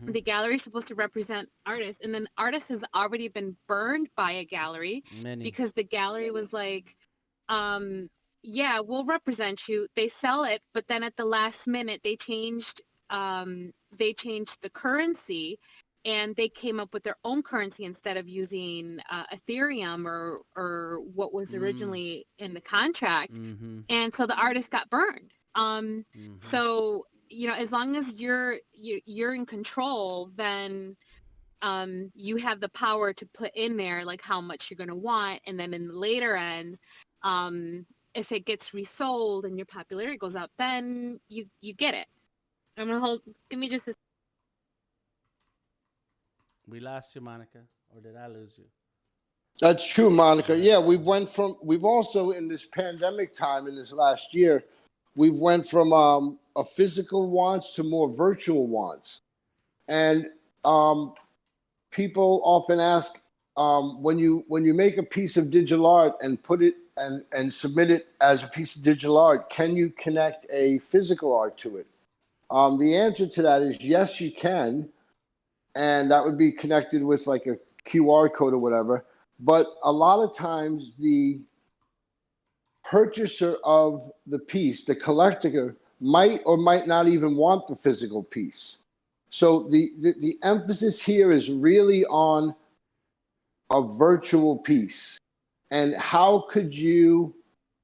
The gallery is supposed to represent artists, and then artists has already been burned by a gallery because the gallery was like, we'll represent you. They sell it, but then at the last minute they changed the currency, and they came up with their own currency instead of using Ethereum or what was originally in the contract. And so the artist got burned. So as long as you're in control, then you have the power to put in there like how much you're going to want, and then in the later end, if it gets resold and your popularity goes up, then you get it. I'm gonna give me just a. We lost you, Monica, or did I lose you? That's true, Monica. Yeah, we've also in this pandemic time in this last year, we've went from a physical wants to more virtual wants. And people often ask, when you make a piece of digital art and put it and submit it as a piece of digital art, can you connect a physical art to it? The answer to that is yes, you can. And that would be connected with like a QR code or whatever. But a lot of times the purchaser of the piece, the collector, might or might not even want the physical piece. So the emphasis here is really on a virtual piece. And how could you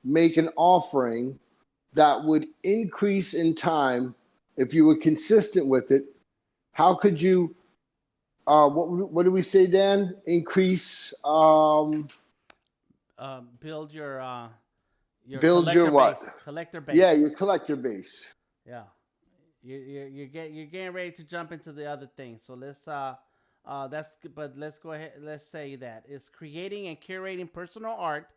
make an offering that would increase in time if you were consistent with it? How could you, what do we say, Dan? Increase, build your build your what? Collector base. Yeah, your collector base. Yeah, you're getting ready to jump into the other thing. So let's let's go ahead. Let's say that it's creating and curating personal art,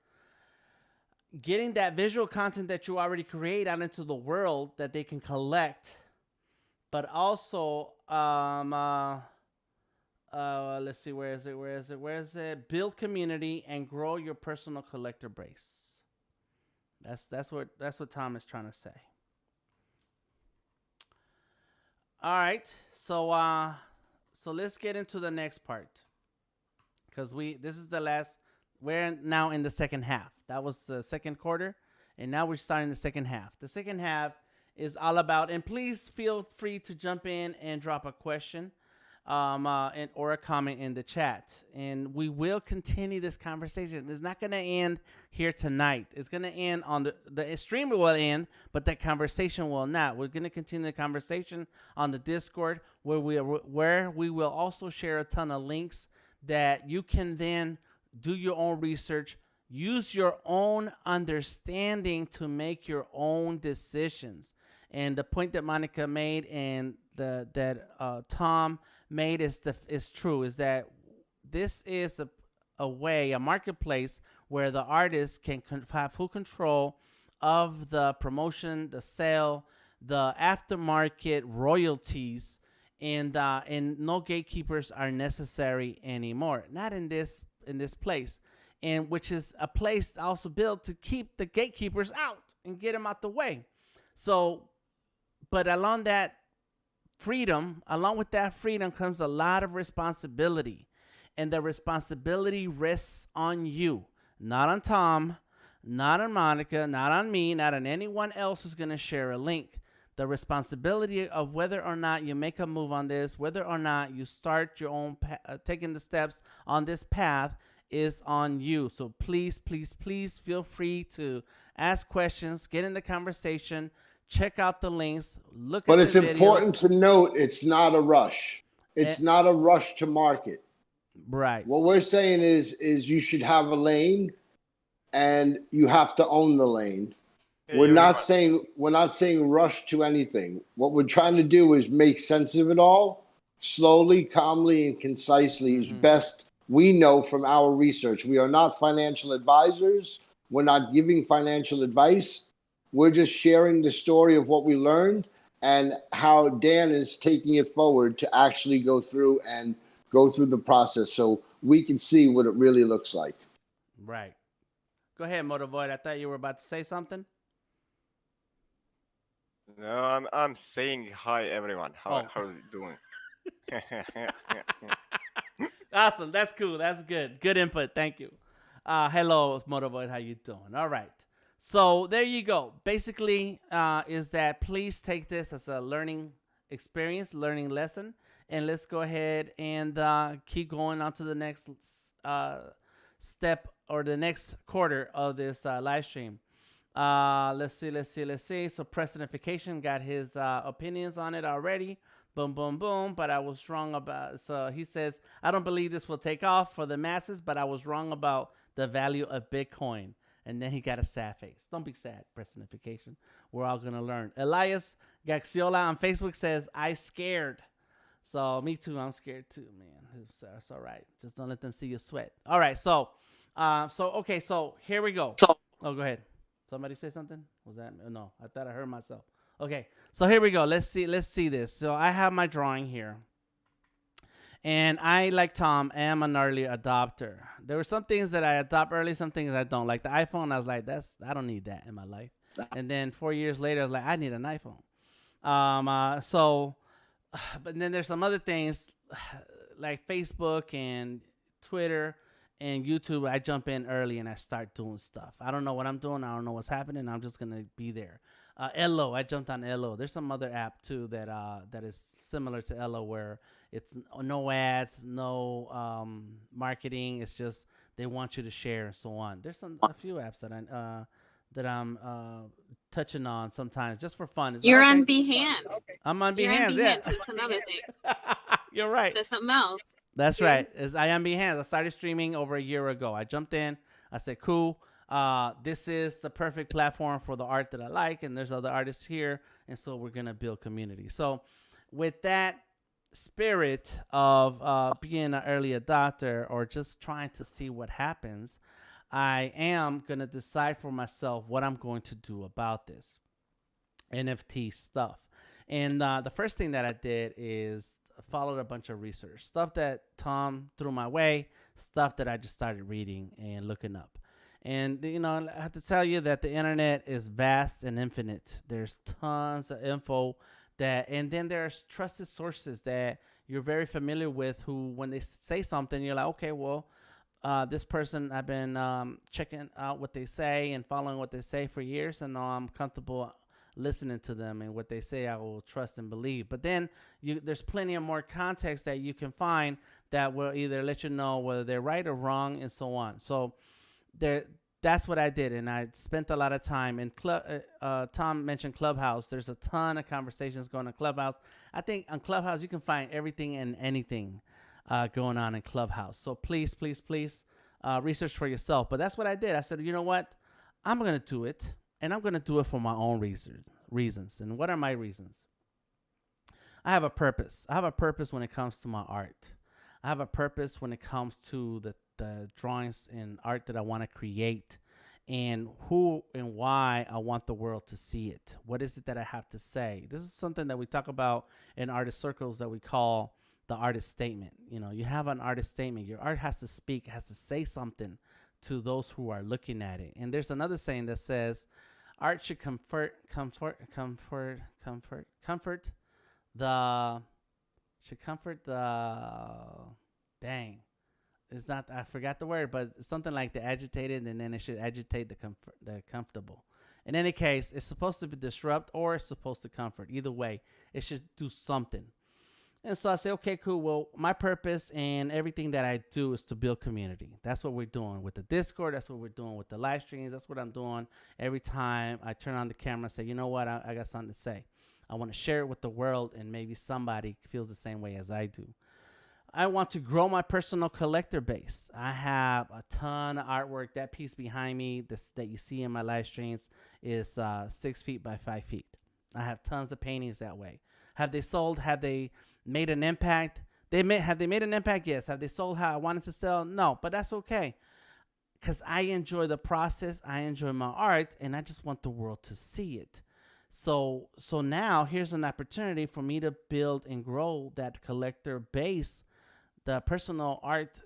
getting that visual content that you already create out into the world that they can collect, but also let's see, where is it? Build community and grow your personal collector base. That's what Tom is trying to say. All right, so let's get into the next part, because this is the last. We're now in the second half. That was the second quarter, And now we're starting the second half. The second half is all about, and please feel free to jump in and drop a question or a comment in the chat. And we will continue this conversation. It's not going to end here tonight. It's going to end on the stream will end, but the conversation will not. We're going to continue the conversation on the Discord where we will also share a ton of links that you can then do your own research, use your own understanding to make your own decisions. And the point that Monica made and that Tom made is true, is that this is a marketplace where the artist can have full control of the promotion, the sale, the aftermarket royalties, and no gatekeepers are necessary anymore. Not in this place, and which is a place also built to keep the gatekeepers out and get them out the way. So, but along with that freedom comes a lot of responsibility, and the responsibility rests on you, not on Tom, not on Monica, not on me, not on anyone else who's going to share a link. The responsibility of whether or not you make a move on this, whether or not you start your own taking the steps on this path, is on you. So please, please, please feel free to ask questions, get in the conversation, check out the links, look at the videos. But it's important to note it's not a rush. It's not a rush to market. Right. What we're saying is you should have a lane and you have to own the lane. We're not saying rush to anything. What we're trying to do is make sense of it all slowly, calmly, and concisely as best we know from our research. We are not financial advisors. We're not giving financial advice. We're just sharing the story of what we learned and how Dan is taking it forward to actually go through the process so we can see what it really looks like. Right. Go ahead, Motorboy. I thought you were about to say something. No, I'm saying hi, everyone. How are you doing? Awesome. That's cool. That's good. Good input. Thank you. Hello, Motorboy. How you doing? All right. So there you go. Basically, is that please take this as a learning experience, learning lesson, and let's go ahead and keep going on to the next step or the next quarter of this live stream. Let's see. So Presentification got his opinions on it already. Boom, boom, boom. But I was wrong about. So he says, I don't believe this will take off for the masses, but I was wrong about the value of Bitcoin. And then he got a sad face. Don't be sad, Presentification. We're all gonna learn. Elias Gaxiola on Facebook says, I scared. So me too. I'm scared too, man. It's all right. Just don't let them see you sweat. All right. So okay. So here we go. Go ahead. Somebody say something? Was that? No, I thought I heard myself. Okay, so here we go. Let's see this. So I have my drawing here. And I, like Tom, am an early adopter. There were some things that I adopt early, some things I don't. Like the iPhone, I was like, I don't need that in my life. And then 4 years later, I was like, I need an iPhone. But then there's some other things like Facebook and Twitter and YouTube. I jump in early and I start doing stuff. I don't know what I'm doing. I don't know what's happening. I'm just going to be there. Elo, I jumped on Elo. There's some other app too that is similar to Elo where it's no ads, no marketing. It's just they want you to share and so on. There's a few apps that I'm touching on sometimes just for fun. You're on Behance. I'm on Behance. Yeah, it's another thing. You're right. That's something else. That's right. I am Behance. I started streaming over a year ago. I jumped in. I said, cool. This is the perfect platform for the art that I like, and there's other artists here, and so we're gonna build community. So, with that spirit of being an early adopter or just trying to see what happens, I am gonna decide for myself what I'm going to do about this NFT stuff. And the first thing that I did is followed a bunch of research stuff that Tom threw my way, stuff that I just started reading and looking up. And, you know, I have to tell you that the internet is vast and infinite. There's tons of info and then there's trusted sources that you're very familiar with who, when they say something, you're like, okay, well, this person, I've been checking out what they say and following what they say for years, and now I'm comfortable listening to them, and what they say I will trust and believe. But then there's plenty of more context that you can find that will either let you know whether they're right or wrong, and so on. So that's what I did, and I spent a lot of time in Tom mentioned Clubhouse. There's a ton of conversations going on Clubhouse. I think on Clubhouse you can find everything and anything going on in Clubhouse. So please research for yourself. But that's what I did. I said, you know what? I'm going to do it, and I'm going to do it for my own reasons. And what are my reasons? I have a purpose. I have a purpose when it comes to my art. I have a purpose when it comes to the drawings and art that I want to create, and who and why I want the world to see it. What is it that I have to say? This is something that we talk about in artist circles that we call the artist statement. You know, you have an artist statement. Your art has to speak, has to say something to those who are looking at it. And there's another saying that says, art should comfort the dang. It's not, I forgot the word, but something like the agitated, and then it should agitate the comfortable. In any case, it's supposed to be disrupt or it's supposed to comfort. Either way, it should do something. And so I say, okay, cool. Well, my purpose and everything that I do is to build community. That's what we're doing with the Discord. That's what we're doing with the live streams. That's what I'm doing every time I turn on the camera and say, you know what, I got something to say. I want to share it with the world, and maybe somebody feels the same way as I do. I want to grow my personal collector base. I have a ton of artwork. That piece behind me that you see in my live streams is 6 feet by 5 feet. I have tons of paintings that way. Have they sold? Have they made an impact? Have they made an impact? Yes. Have they sold how I wanted to sell? No, but that's okay, because I enjoy the process. I enjoy my art, and I just want the world to see it. So now here's an opportunity for me to build and grow that collector base, the personal art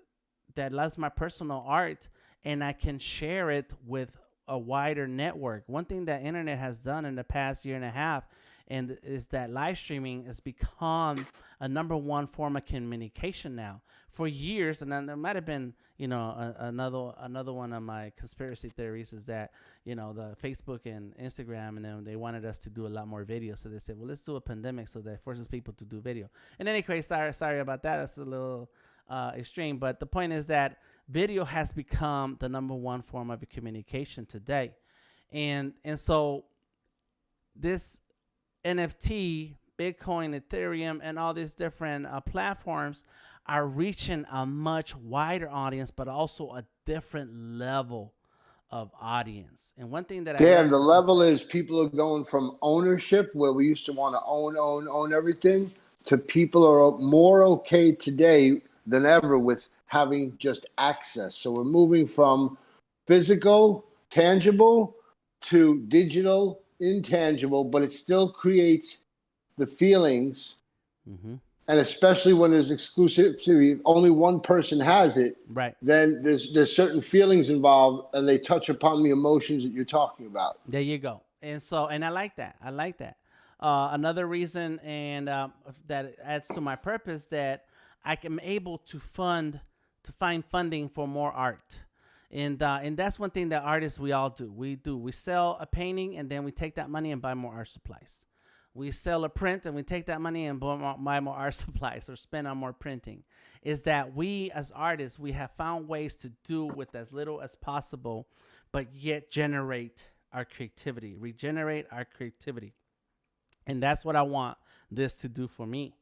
that loves my personal art, and I can share it with a wider network. One thing that internet has done in the past year and a half and is that live streaming has become a #1 form of communication now. For years, and then there might have been, another one of my conspiracy theories is that, the Facebook and Instagram, and then they wanted us to do a lot more videos. So they said, well, let's do a pandemic so that forces people to do video. In any case, sorry about that. That's a little extreme. But the point is that video has become the #1 form of communication today. And so this NFT, Bitcoin, Ethereum, and all these different platforms are reaching a much wider audience, but also a different level of audience. And one thing that the level is people are going from ownership, where we used to want to own everything, to people are more okay today than ever with having just access. So we're moving from physical, tangible, to digital, intangible, but it still creates the feelings. Mm-hmm. And especially when there's exclusivity, only one person has it, right? Then there's certain feelings involved, and they touch upon the emotions that you're talking about. There you go. And I like that. Another reason, and that adds to my purpose, that I am able to find funding for more art. And that's one thing that artists, we all do. We sell a painting, and then we take that money and buy more art supplies. We sell a print, and we take that money and buy more art supplies or spend on more printing. Is that we as artists, we have found ways to do with as little as possible, but yet regenerate our creativity. And that's what I want this to do for me.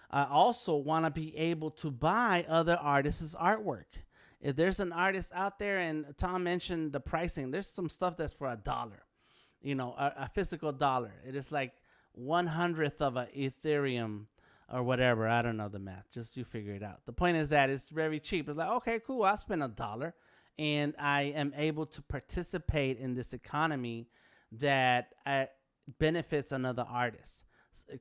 I also want to be able to buy other artists' artwork. If there's an artist out there, and Tom mentioned the pricing, there's some stuff that's for $1, a physical dollar. It is like 1/100th of a Ethereum or whatever. I don't know the math. Just you figure it out. The point is that it's very cheap. It's like, okay, cool. I'll spend $1, and I am able to participate in this economy that benefits another artist.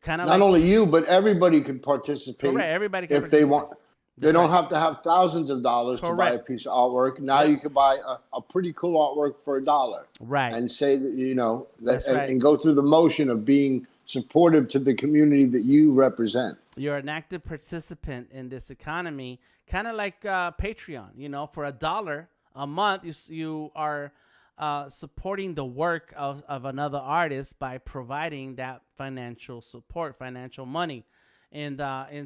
Kind of not only you, but everybody can participate. Correct. Everybody can if they want. They don't have to have thousands of dollars to buy a piece of artwork. Now you can buy a pretty cool artwork for $1. Right. And say that, and go through the motion of being supportive to the community that you represent. You're an active participant in this economy, kind of like Patreon. You know, for $1 a month, you are supporting the work of another artist by providing that financial support, financial money, and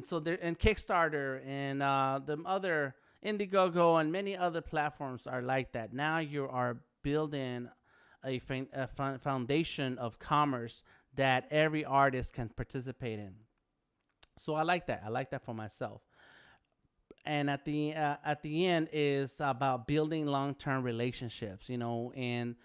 so there, and Kickstarter and the other Indiegogo and many other platforms are like that. Now you are building a foundation of commerce that every artist can participate in. So I like that. I like that for myself. And at the end is about building long-term relationships, you know. And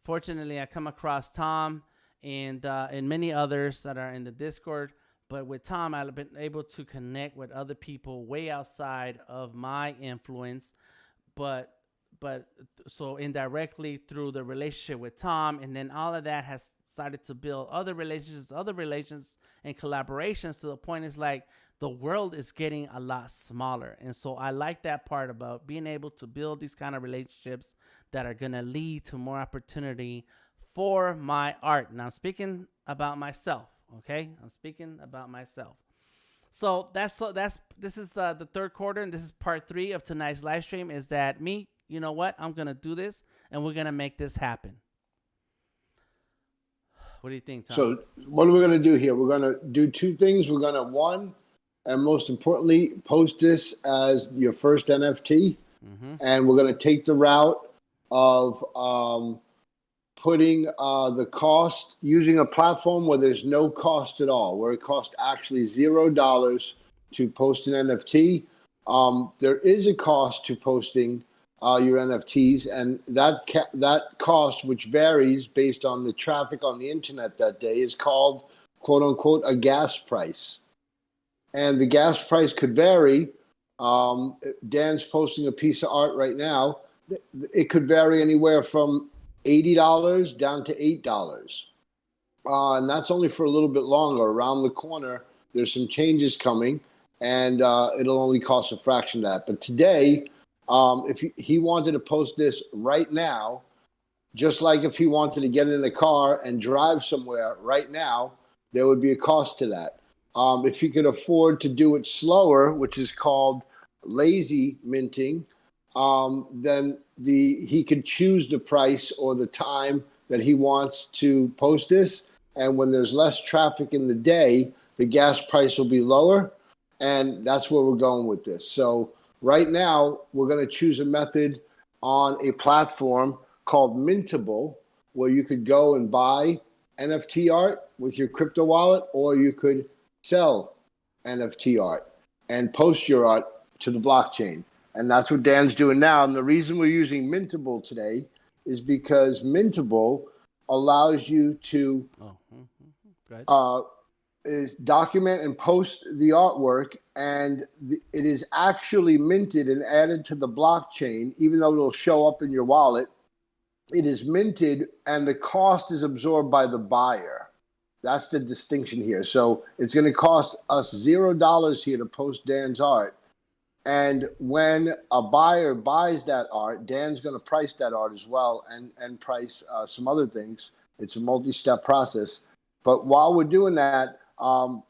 fortunately, I come across Tom and many others that are in the Discord. But with Tom, I've been able to connect with other people way outside of my influence, but so indirectly through the relationship with Tom, and then all of that has started to build other relations and collaborations, to the point is like the world is getting a lot smaller. And so I like that part about being able to build these kind of relationships that are going to lead to more opportunity for my art. And I'm speaking about myself. Okay, I'm speaking about myself. So this is the third quarter, and this is part 3 of tonight's live stream. Is that me? You know what? I'm gonna do this, and we're gonna make this happen. What do you think, Tom? So what are we gonna do here? We're gonna do 2 things. We're gonna, one, and most importantly, post this as your first NFT, and we're gonna take the route of putting the cost, using a platform where there's no cost at all, where it costs actually $0 to post an NFT. There is a cost to posting your NFTs, and that cost, which varies based on the traffic on the internet that day, is called, quote unquote, a gas price. And the gas price could vary. Dan's posting a piece of art right now. It could vary anywhere from $80 down to $8. And that's only for a little bit longer. Around the corner, there's some changes coming, and it'll only cost a fraction of that. But today, if he wanted to post this right now, just like if he wanted to get in a car and drive somewhere right now, there would be a cost to that. If he could afford to do it slower, which is called lazy minting, then he could choose the price or the time that he wants to post this. And when there's less traffic in the day, the gas price will be lower. And that's where we're going with this. So right now, we're going to choose a method on a platform called Mintable, where you could go and buy NFT art with your crypto wallet, or you could sell NFT art and post your art to the blockchain. And that's what Dan's doing now. And the reason we're using Mintable today is because Mintable allows you to is document and post the artwork, and it is actually minted and added to the blockchain, even though it'll show up in your wallet. It is minted, and the cost is absorbed by the buyer. That's the distinction here. So it's going to cost us $0 here to post Dan's art. And when a buyer buys that art, Dan's going to price that art as well, and price some other things. It's a multi-step process. But while we're doing that, the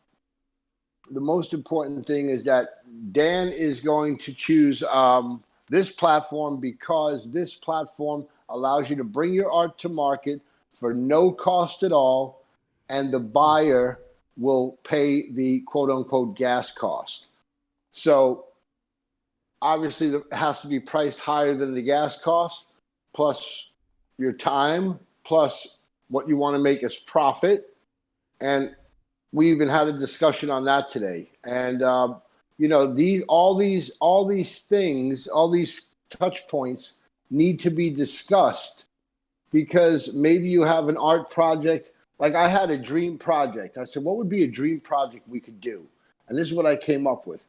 most important thing is that Dan is going to choose this platform, because this platform allows you to bring your art to market for no cost at all, and the buyer will pay the quote-unquote gas cost. So obviously, it has to be priced higher than the gas cost, plus your time, plus what you want to make as profit. And we even had a discussion on that today. And all these things, all these touch points need to be discussed, because maybe you have an art project. Like I had a dream project. I said, what would be a dream project we could do? And this is what I came up with.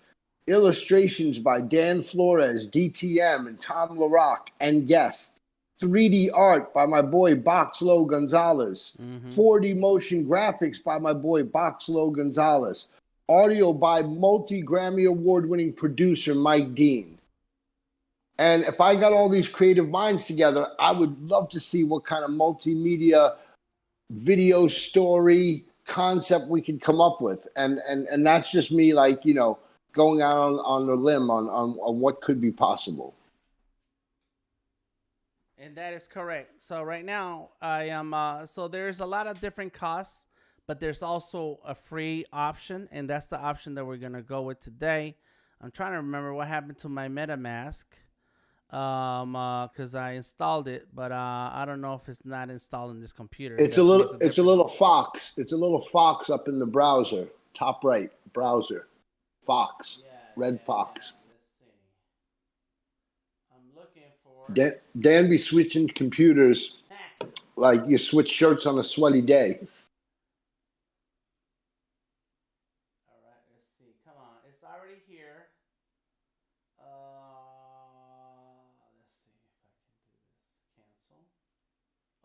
Illustrations by Dan Flores, DTM and Tom Laroc, and guests. 3D art by my boy Boxlo Gonzalez. 4D motion graphics by my boy Boxlo Gonzalez. Audio by multi-Grammy award-winning producer Mike Dean. And if I got all these creative minds together, I would love to see what kind of multimedia video story concept we could come up with. And that's just me, like, you know, going out on a limb on what could be possible. And that is correct. So right now I am, so there's a lot of different costs, but there's also a free option. And that's the option that we're going to go with today. I'm trying to remember what happened to my MetaMask. Cause I installed it, but, I don't know if it's not installed in this computer. It's a little fox. It's a little fox up in the browser, top right browser, fox, red fox. Dan be switching computers like you switch shirts on a sweaty day. All right, let's see. Come on, it's already here. Let's see if I can do this. Cancel.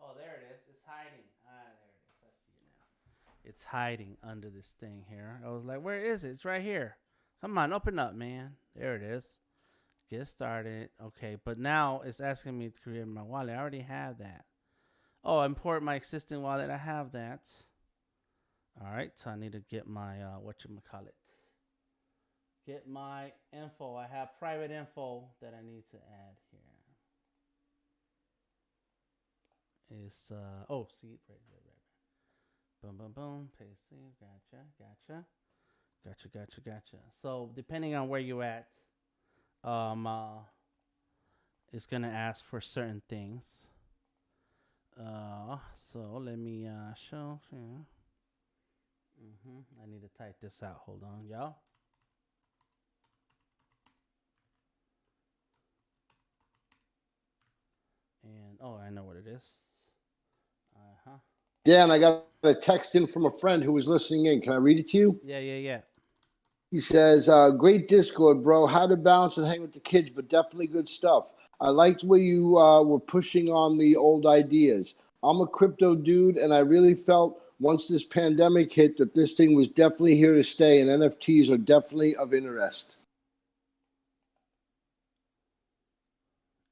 Oh, there it is. It's hiding. There it is. I see it now. It's hiding under this thing here. I was like, where is it? It's right here. Come on, open up, man. There it is. Get started. Okay, but now it's asking me to create my wallet. I already have that. Oh, import my existing wallet. I have that. All right, so I need to get my, whatchamacallit. Get my info. I have private info that I need to add here. It's, oh, see, right. Boom, boom, boom. Paste it. Gotcha. So depending on where you at, it's gonna ask for certain things. So let me show here. I need to type this out. Hold on, y'all. And I know what it is. Dan, I got a text in from a friend who was listening in. Can I read it to you? Yeah. He says, great Discord, bro. How to bounce and hang with the kids, but definitely good stuff. I liked where you were pushing on the old ideas. I'm a crypto dude, and I really felt once this pandemic hit that this thing was definitely here to stay, and NFTs are definitely of interest.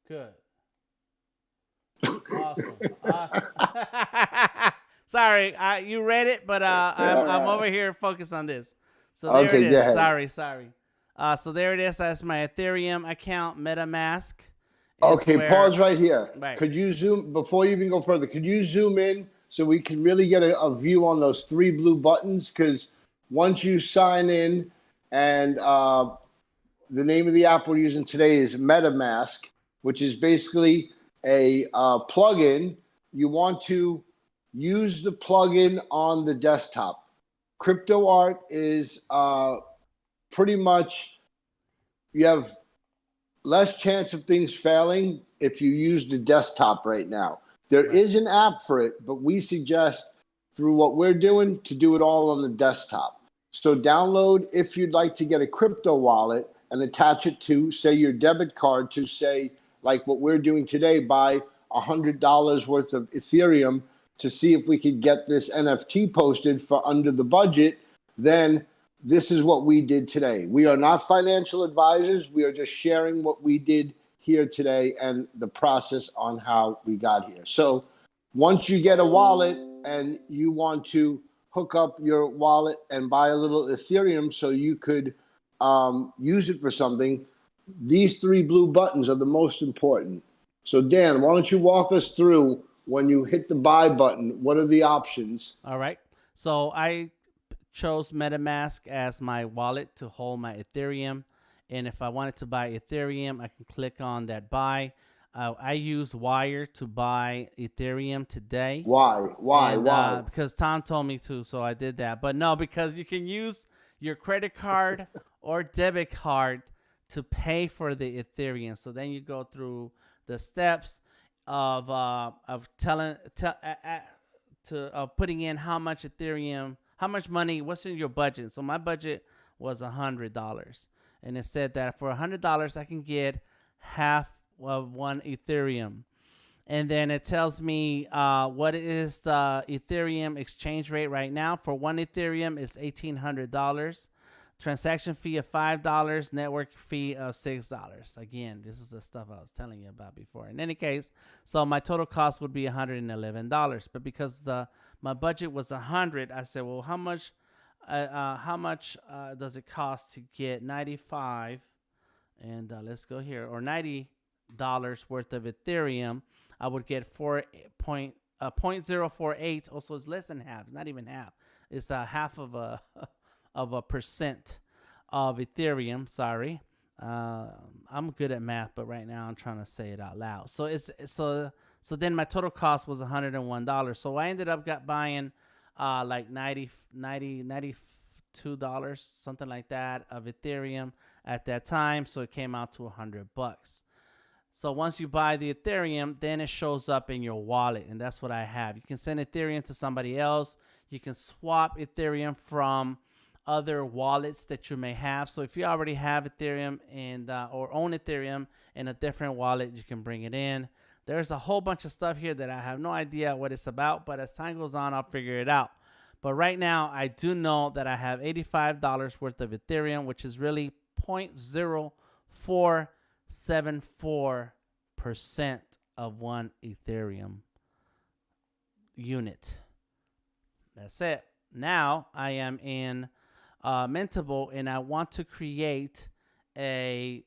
Good. Awesome. Sorry, you read it, but I'm over here focused on this. So there it is. Sorry. So there it is. That's my Ethereum account, MetaMask. Okay, pause right here. Right. Could you zoom, before you even go further, could you zoom in so we can really get a view on those three blue buttons? Because once you sign in, and the name of the app we're using today is MetaMask, which is basically a plugin. You want to use the plugin on the desktop. Crypto art is pretty much, you have less chance of things failing if you use the desktop right now. There is an app for it, but we suggest through what we're doing to do it all on the desktop. So download, if you'd like to get a crypto wallet and attach it to, say, your debit card to, say, like what we're doing today, buy $100 worth of Ethereum to see if we could get this NFT posted for under the budget, then this is what we did today. We are not financial advisors. We are just sharing what we did here today and the process on how we got here. So once you get a wallet and you want to hook up your wallet and buy a little Ethereum so you could use it for something, these three blue buttons are the most important. So Dan, why don't you walk us through when you hit the buy button, what are the options? All right. So I chose MetaMask as my wallet to hold my Ethereum. And if I wanted to buy Ethereum, I can click on that buy. I use Wire to buy Ethereum today. Why? Because Tom told me to, so I did that. But no, because you can use your credit card or debit card to pay for the Ethereum. So then you go through the steps of putting in how much Ethereum, how much money, what's in your budget. So my budget was $100, and it said that for $100 I can get half of one Ethereum, and then it tells me what is the Ethereum exchange rate right now. For one Ethereum is $1,800. transaction fee of $5, network fee of $6. Again, this is the stuff I was telling you about before. In any case, so my total cost would be $111. But because my budget was $100, I said, well, how much does it cost to get 95? And let's go here, or $90 worth of Ethereum. I would get 0.048. Also, it's less than half. It's not even half. It's a half of a percent of Ethereum. Sorry, I'm good at math, but right now I'm trying to say it out loud. So so then my total cost was $101. So I ended up buying like $92, something like that, of Ethereum at that time. So it came out to $100. So once you buy the Ethereum, then it shows up in your wallet, and that's what I have. You can send Ethereum to somebody else. You can swap Ethereum from other wallets that you may have. So if you already have Ethereum and or own Ethereum in a different wallet, you can bring it in. There's a whole bunch of stuff here that I have no idea what it's about, but as time goes on, I'll figure it out. But right now, I do know that I have $85 worth of Ethereum, which is really 0.0474% of one Ethereum unit. That's it. Now I am in Mintable, and I want to create a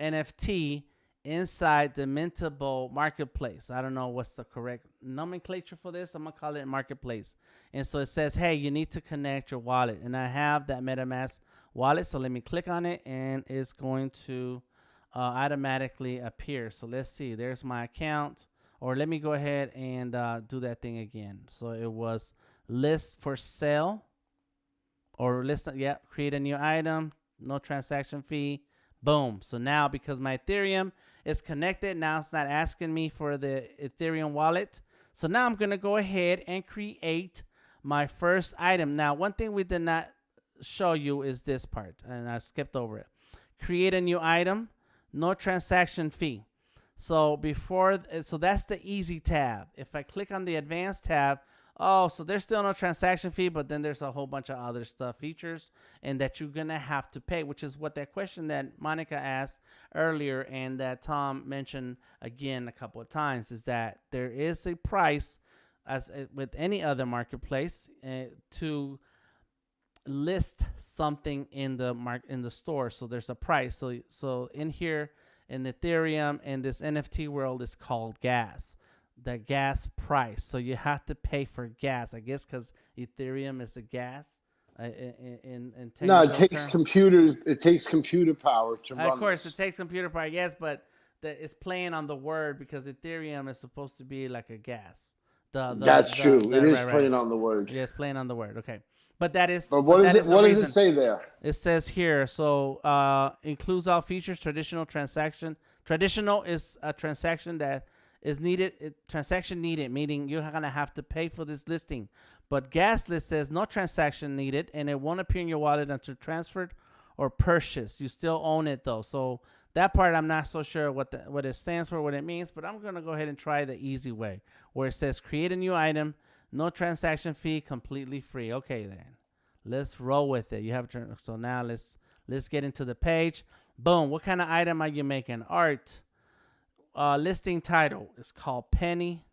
NFT inside the Mintable marketplace. I don't know what's the correct nomenclature for this. I'm gonna call it marketplace. And so it says, hey, you need to connect your wallet, and I have that MetaMask wallet. So let me click on it, and it's going to automatically appear. So let's see. There's my account. Or let me go ahead and do that thing again. So it was list for sale, or list. Yeah, create a new item. No transaction fee. Boom. So now, because my Ethereum is connected, now it's not asking me for the Ethereum wallet. So now I'm going to go ahead and create my first item. Now, one thing we did not show you is this part, and I skipped over it. Create a new item. No transaction fee. So that's the easy tab. If I click on the advanced tab, so there's still no transaction fee, but then there's a whole bunch of other features, and that you're gonna have to pay, which is what that question that Monica asked earlier and that Tom mentioned again a couple of times, is that there is a price, as with any other marketplace, to list something in the store. So there's a price. So in here, in Ethereum and this NFT world, is called gas, the gas price. So you have to pay for gas, I guess, because Ethereum is a gas. No, it takes computers. It takes computer power to run. Of course, it takes computer power. Yes, but it's playing on the word, because Ethereum is supposed to be like a gas. That's true. It is playing on the word. Yeah, it's playing on the word. Okay. But that is. But what does it say there? It says here, so includes all features. Traditional is a transaction that is needed. Transaction needed, meaning you're gonna have to pay for this listing. But gas list says no transaction needed, and it won't appear in your wallet until transferred or purchased. You still own it though. So that part I'm not so sure what it stands for, what it means. But I'm gonna go ahead and try the easy way, where it says create a new item. No transaction fee, completely free. Okay, then let's roll with it. You have to. So now let's get into the page. Boom. What kind of item are you making? Art. Listing title is called Penny.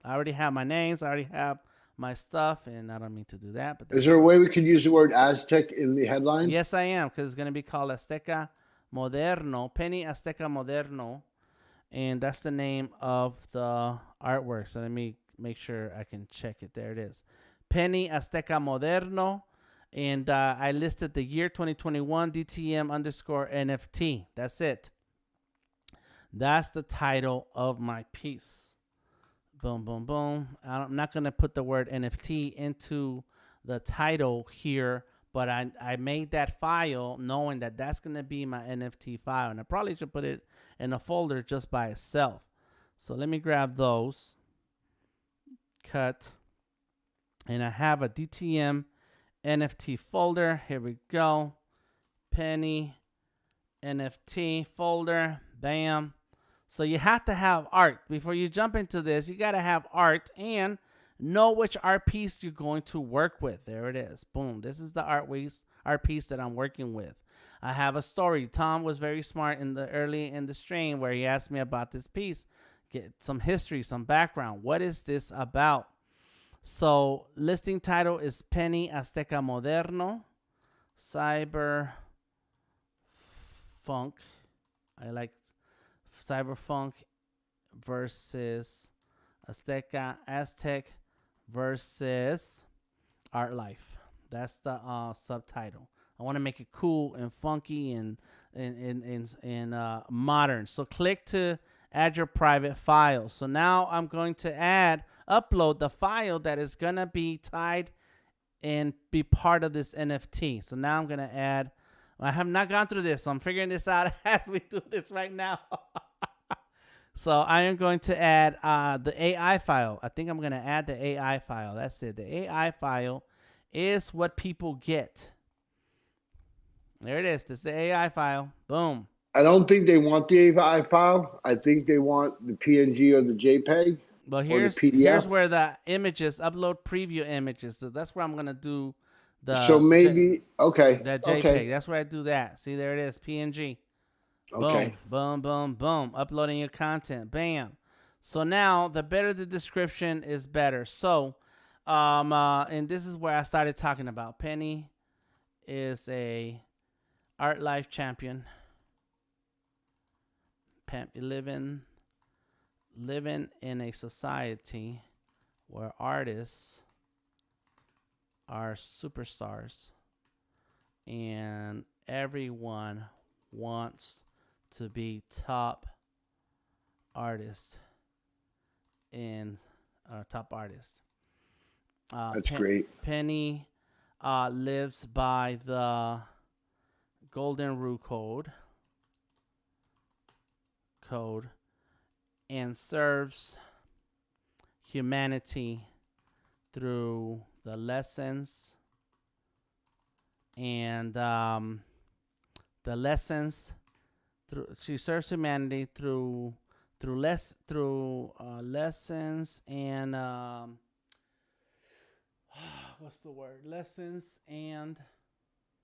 I already have my names. I already have my stuff, and I don't mean to do that. But is there a way we could use the word Aztec in the headline? Yes, I am, because it's going to be called Azteca Moderno. Penny Azteca Moderno, and that's the name of the artwork. So let me make sure I can check it. There it is. Penny Azteca Moderno. And I listed the year 2021 DTM _ NFT. That's it. That's the title of my piece. Boom, boom, boom. I'm not going to put the word NFT into the title here, but I made that file knowing that that's going to be my NFT file. And I probably should put it in a folder just by itself. So let me grab those. Cut, and I have a DTM NFT folder. Here we go. Penny NFT folder. Bam. So you have to have art before you jump into this. You got to have art, and know which art piece you're going to work with. There it is. Boom. This is the art piece that I'm working with. I have a story. Tom was very smart early in the stream where he asked me about this piece. Get some history, some background. What is this about? So listing title is Penny Azteca Moderno, Cyber Funk. I like Cyberpunk versus Aztec versus Art Life. That's the subtitle. I want to make it cool and funky and modern. So click to add your private file. So now I'm going to upload the file that is going to be tied and be part of this NFT. So now I'm going to add, I have not gone through this, so I'm figuring this out as we do this right now. So I am going to add the AI file. I think I'm going to add the AI file. That's it. The AI file is what people get. There it is. This is the AI file. Boom. I don't think they want the AI file. I think they want the PNG or the JPEG. But here's where the images, upload preview images. So that's where I'm going to do the. So maybe, okay. That JPEG. Okay. That's where I do that. See, there it is. PNG. Okay. Boom, boom, boom. Uploading your content. Bam. So now the better the description is better. So, and this is where I started talking about. Penny is a art life champion. Living in a society where artists are superstars and everyone wants to be top artists top artists. That's great. Penny lives by the Golden Rule Code and serves humanity through the lessons and she serves humanity through lessons and what's the word? Lessons and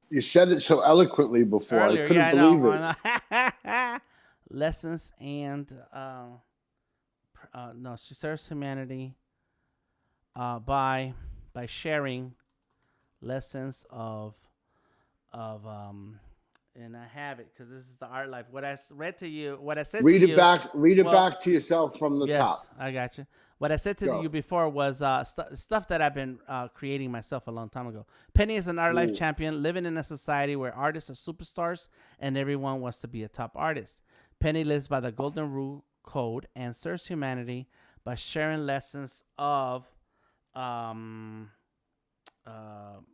you said it so eloquently before. Earlier, I couldn't believe it. Lessons and no, she serves humanity by sharing lessons of and I have it because this is the art life. What I read to you, what I said. Read to it you, back. Read it back to yourself from the top. I got you. What I said to you before was stuff that I've been creating myself a long time ago. Penny is an art life champion living in a society where artists are superstars and everyone wants to be a top artist. Penny lives by the Golden Rule Code and serves humanity by sharing lessons of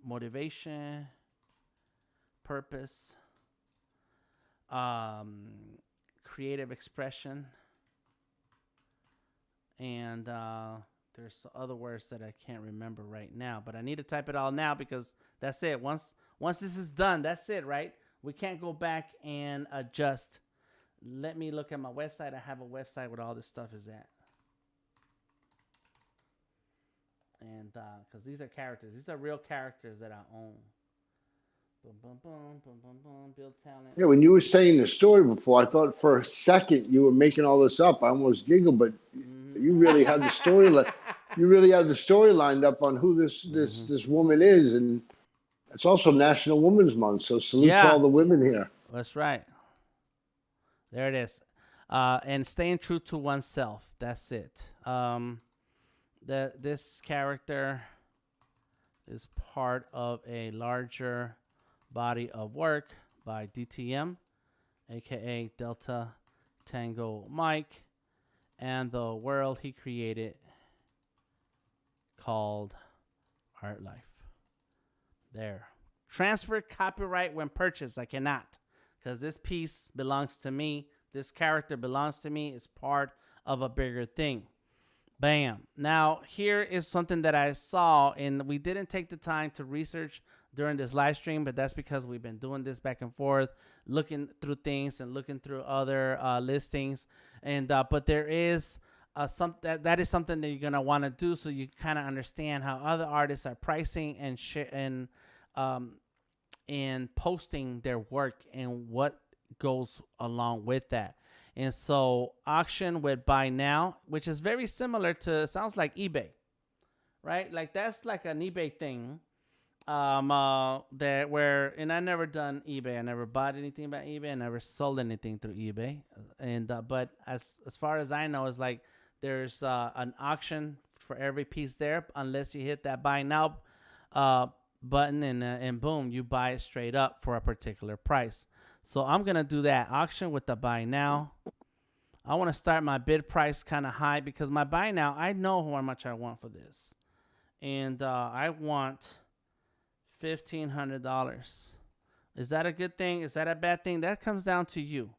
motivation, purpose, creative expression, and there's other words that I can't remember right now, but I need to type it all now because that's it. Once this is done, that's it, right? We can't go back and adjust. Let me look at my website. I have a website where all this stuff is at. And because these are characters. These are real characters that I own. Boom, boom, boom, boom, boom, boom. Build talent. Yeah, when you were saying the story before, I thought for a second you were making all this up. I almost giggled, but you really had the story. You really had the story lined up on who this woman is, and it's also National Women's Month. So salute to all the women here. That's right. There it is. And staying true to oneself. That's it. This character is part of a larger body of work by DTM, aka Delta Tango Mike, and the world he created called Art Life. There. Transfer copyright when purchased. I cannot, because this piece belongs to me. This character belongs to me. It's part of a bigger thing. Bam. Now, here is something that I saw, and we didn't take the time to research during this live stream, but that's because we've been doing this back and forth, looking through things and looking through other listings. And but there is that is something that you're gonna want to do, so you kind of understand how other artists are pricing and posting their work and what goes along with that. And so auction with buy now, which is very similar to, sounds like eBay, right? Like that's like an eBay thing. That where, and I never done eBay. I never bought anything by eBay. I never sold anything through eBay. And but as far as I know, it's like there's an auction for every piece there, unless you hit that buy now button and boom, you buy it straight up for a particular price. So I'm gonna do that auction with the buy now. I want to start my bid price kind of high, because my buy now, I know how much I want for this, and I want $1,500. Is that a good thing? Is that a bad thing? That comes down to you.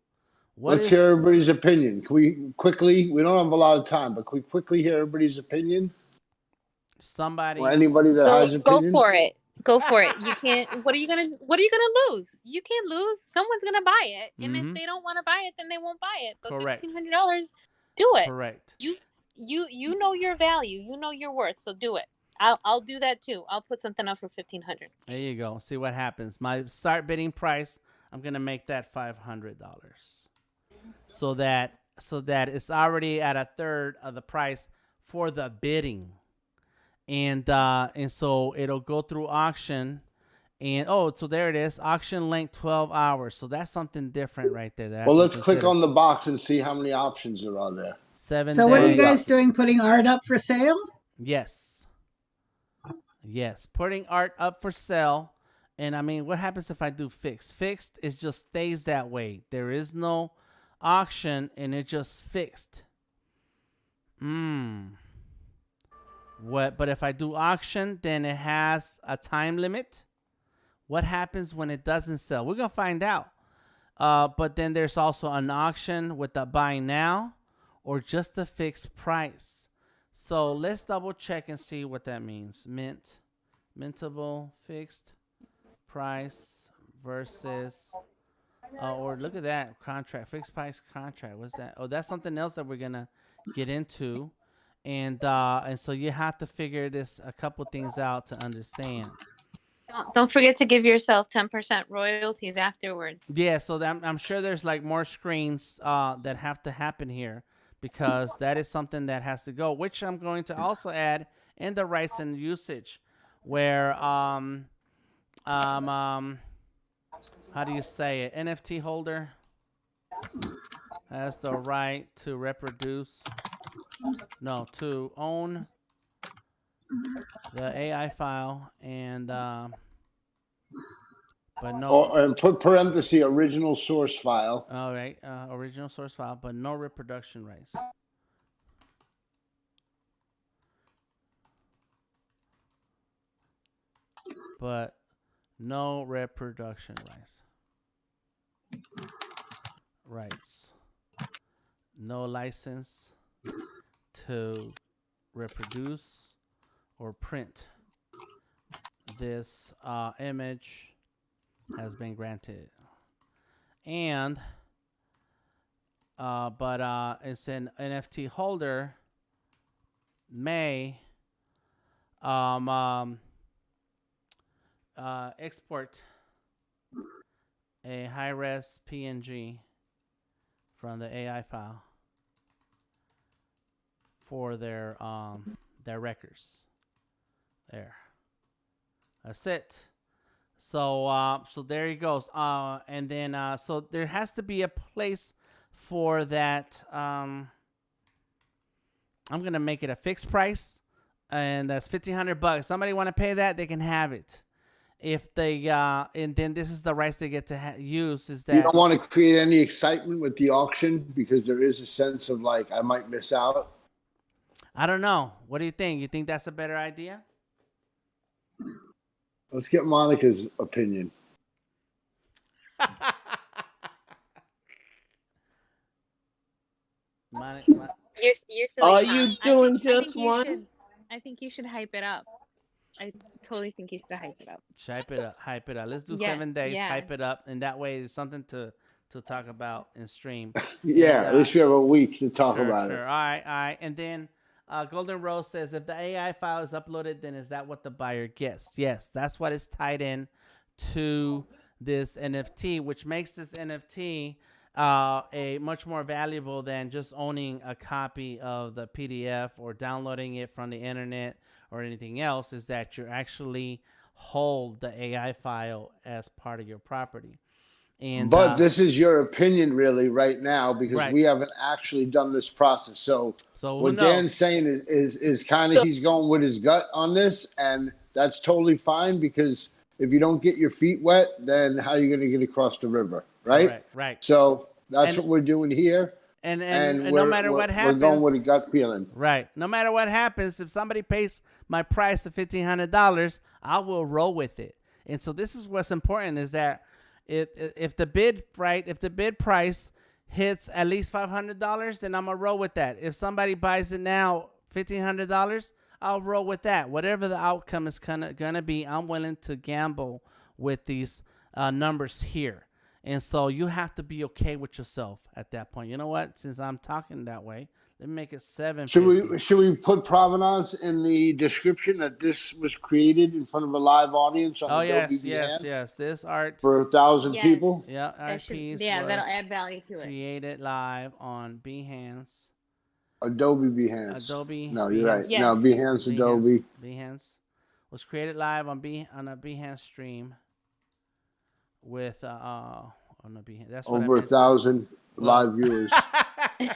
Let's hear everybody's opinion. Can we quickly? We don't have a lot of time, but can we quickly hear everybody's opinion? Somebody, or anybody that has opinion. Go for it. Go for it. You can't. What are you gonna lose? You can't lose. Someone's gonna buy it, and if they don't want to buy it, then they won't buy it. But correct. $1,500, do it. Correct. You know your value. You know your worth. So do it. I'll do that too. I'll put something up for $1,500. There you go. See what happens. My start bidding price, I'm gonna make that $500, so that it's already at a third of the price for the bidding. And so it'll go through auction, and so there it is, auction length 12 hours. So that's something different right there. Well, let's click on the box and see how many options are on there. 7 So days. what are you guys doing? Putting art up for sale? Yes, putting art up for sale. And I mean, what happens if I do fixed? Fixed, it just stays that way. There is no auction, and it just fixed. But if I do auction, then it has a time limit. What happens when it doesn't sell? We're gonna find out. But then there's also an auction with the buy now, or just a fixed price. So let's double check and see what that means. Mintable, fixed price versus, or look at that, contract, fixed price contract. What's that? Oh, that's something else that we're gonna get into. And so you have to figure a couple things out to understand. Don't forget to give yourself 10% royalties afterwards. Yeah, so I'm sure there's like more screens that have to happen here, because that is something that has to go, which I'm going to also add in the rights and usage, where how do you say it? NFT holder has the right to reproduce. No, to own the AI file, and but no. And put parenthesis original source file. All right, original source file, but no reproduction rights. But no reproduction rights. No license to reproduce or print this image has been granted. And but it's an NFT holder may export a high-res PNG from the AI file for their records. There, that's it. So so there he goes. And then so there has to be a place for that. I'm gonna make it a fixed price, and that's $1,500. Somebody want to pay that, they can have it. If they and then this is the rights they get to use. Is that you don't want to create any excitement with the auction, because there is a sense of like I might miss out. I don't know. What do you think? You think that's a better idea? Let's get Monica's opinion. You're silly. Are you doing just one? I think you should hype it up. I totally think you should hype it up. Hype it up. Let's do 7 days. Yeah. Hype it up, and that way it's something to to talk about and stream. Yeah, And, at least we have a week to talk about Sure. it. All right. And then Golden Rose says, if the AI file is uploaded, then is that what the buyer gets? Yes, that's what is tied in to this NFT, which makes this NFT a much more valuable than just owning a copy of the PDF or downloading it from the internet or anything else, is that you actually hold the AI file as part of your property. And but this is your opinion really right now, because Right. we haven't actually done this process. So who what knows? Dan's saying is kind of, he's going with his gut on this, and that's totally fine, because if you don't get your feet wet, then how are you going to get across the river, right? Right. So that's And- what we're doing here. And And no matter what happens, we're going with a gut feeling. right. No matter what happens, if somebody pays my price of $1,500, I will roll with it. And so this is what's important, is that if the bid price hits at least $500, then I'm gonna roll with that. If somebody buys it now $1,500, I'll roll with that. Whatever the outcome is gonna be, I'm willing to gamble with these numbers here. And so you have to be okay with yourself at that point. You know what? Since I'm talking that way, let me make it $750. Should we put provenance in the description that this was created in front of a live audience on Adobe Behance yes. This art, for 1,000 Yes. people? yeah, art That should, piece that'll was add value to it. created live on Behance. Adobe Behance. Adobe. No, you're right. Yes. No, Behance Adobe. Behance was created live on a Behance stream with on a Behance. That's what Over I 1,000 live viewers. They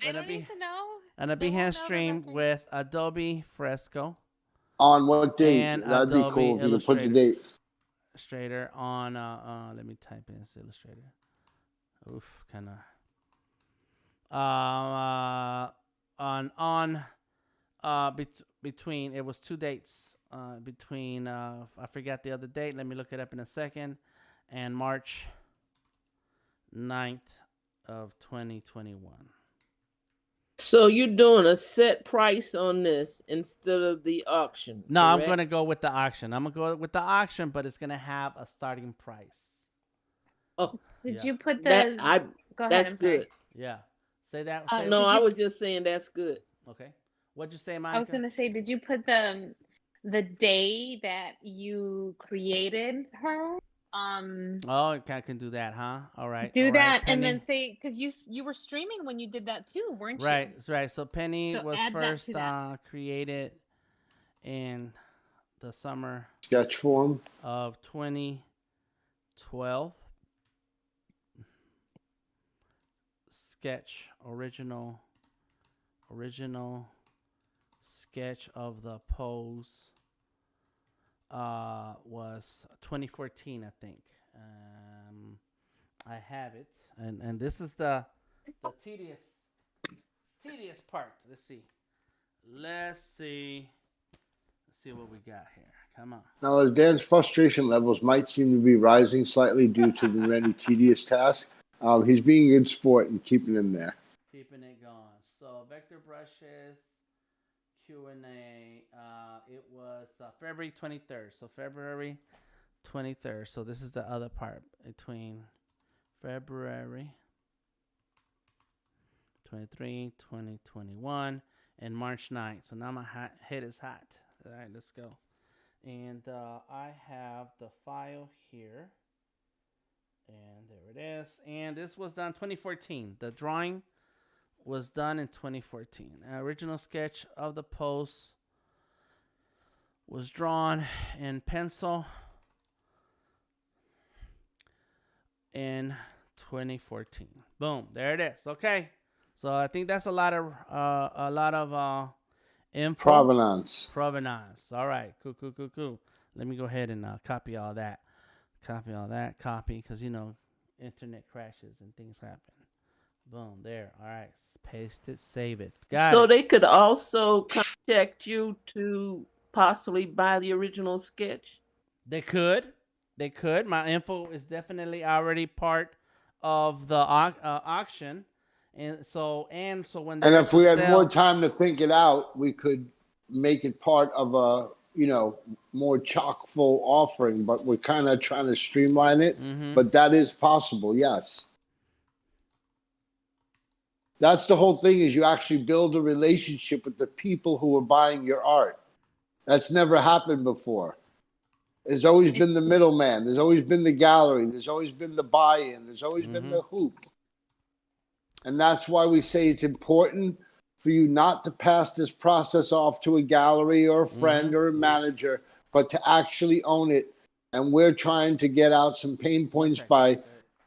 Gonna don't be- need to know. on a They won't Behance know that stream that's with Adobe Fresco On what date? And That'd be Adobe cool if you could put the Illustrator. date. Illustrator on let me type in this Illustrator. Oof, kind of between, it was 2 dates between I forgot the other date, let me look it up in a second, and March 9th of 2021. So you're doing a set price on this instead of the auction? No, I'm correct? going to go with the auction. I'm going to go with the auction, but it's going to have a starting price. Oh, Did Yeah. you put that the? I. Go ahead. That's I'm sorry. good. Yeah. Say that. Uh, Say No, Did I you- was just saying that's good. Okay. What'd you say, Monica? I was gonna say, did you put the day that you created her? Oh, I can do that, huh? All right. Do all right, that and then Penny. say, because you were streaming when you did that too, weren't you? Right, right. So Penny So was add that first to that. created in the summer Sketch form. of 2012. Sketch original sketch of the pose was 2014, I think. I have it, and this is the tedious part. Let's see what we got here. Come on. Now, Dan's frustration levels might seem to be rising slightly due to the many tedious tasks. He's being a good sport and keeping him there. Keeping it going. So vector brushes, Q&A. It was February 23rd. So February 23rd. So this is the other part between February 23, 2021, and March 9th. So now my head is hot. All right, let's go. And I have the file here. And there it is. And this was done 2014. The drawing was done in 2014. An original sketch of the pose was drawn in pencil in 2014. Boom, there it is. Okay, so I think that's a lot of info. Provenance. All right, cool. Let me go ahead and copy all that. Copy, because internet crashes and things happen. Boom, there. All right, paste it, save it. Got So it. they could also contact you to possibly buy the original sketch? They could. My info is definitely already part of the auction, and so when And if we had sell, more time to think it out, we could make it part of a more chock full offering, but we're kind of trying to streamline it. Mm-hmm. But that is possible, yes. That's the whole thing, is you actually build a relationship with the people who are buying your art. That's never happened before. There's always been the middleman. There's always been the gallery. There's always been the buy-in. There's always been the hoop. And that's why we say it's important for you not to pass this process off to a gallery or a friend or a manager, but to actually own it. And we're trying to get out some pain points by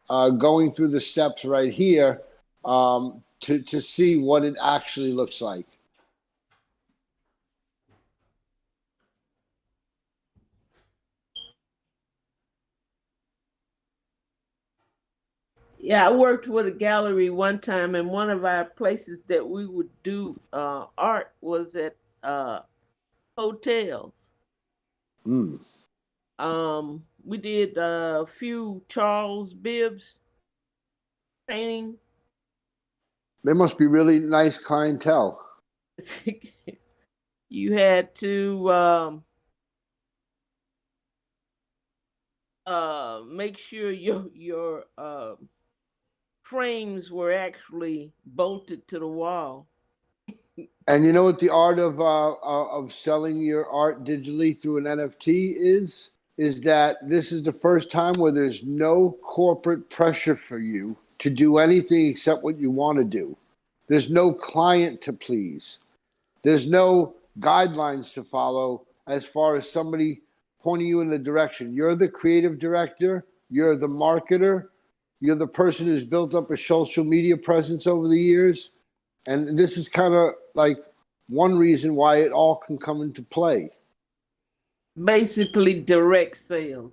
going through the steps right here to see what it actually looks like. Yeah, I worked with a gallery one time, and one of our places that we would do art was at hotels. We did a few Charles Bibbs painting. They must be really nice clientele. You had to make sure your frames were actually bolted to the wall. And you know what the art of selling your art digitally through an NFT is that this is the first time where there's no corporate pressure for you to do anything except what you want to do. There's no client to please. There's no guidelines to follow as far as somebody pointing you in the direction. You're the creative director. You're the marketer. You're the person who's built up a social media presence over the years. And this is kind of like one reason why it all can come into play. Basically direct sales.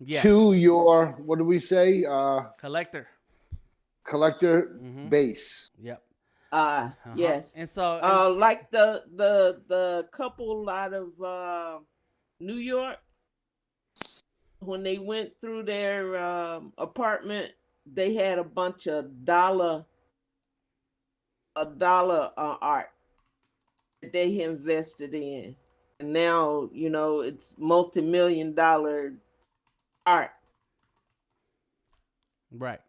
Yes. To your, what do we say? Collector base. Yep. Yes. And so like the couple out of New York, when they went through their apartment, they had a bunch of dollar art that they invested in, and now it's multi-million-dollar art. Right.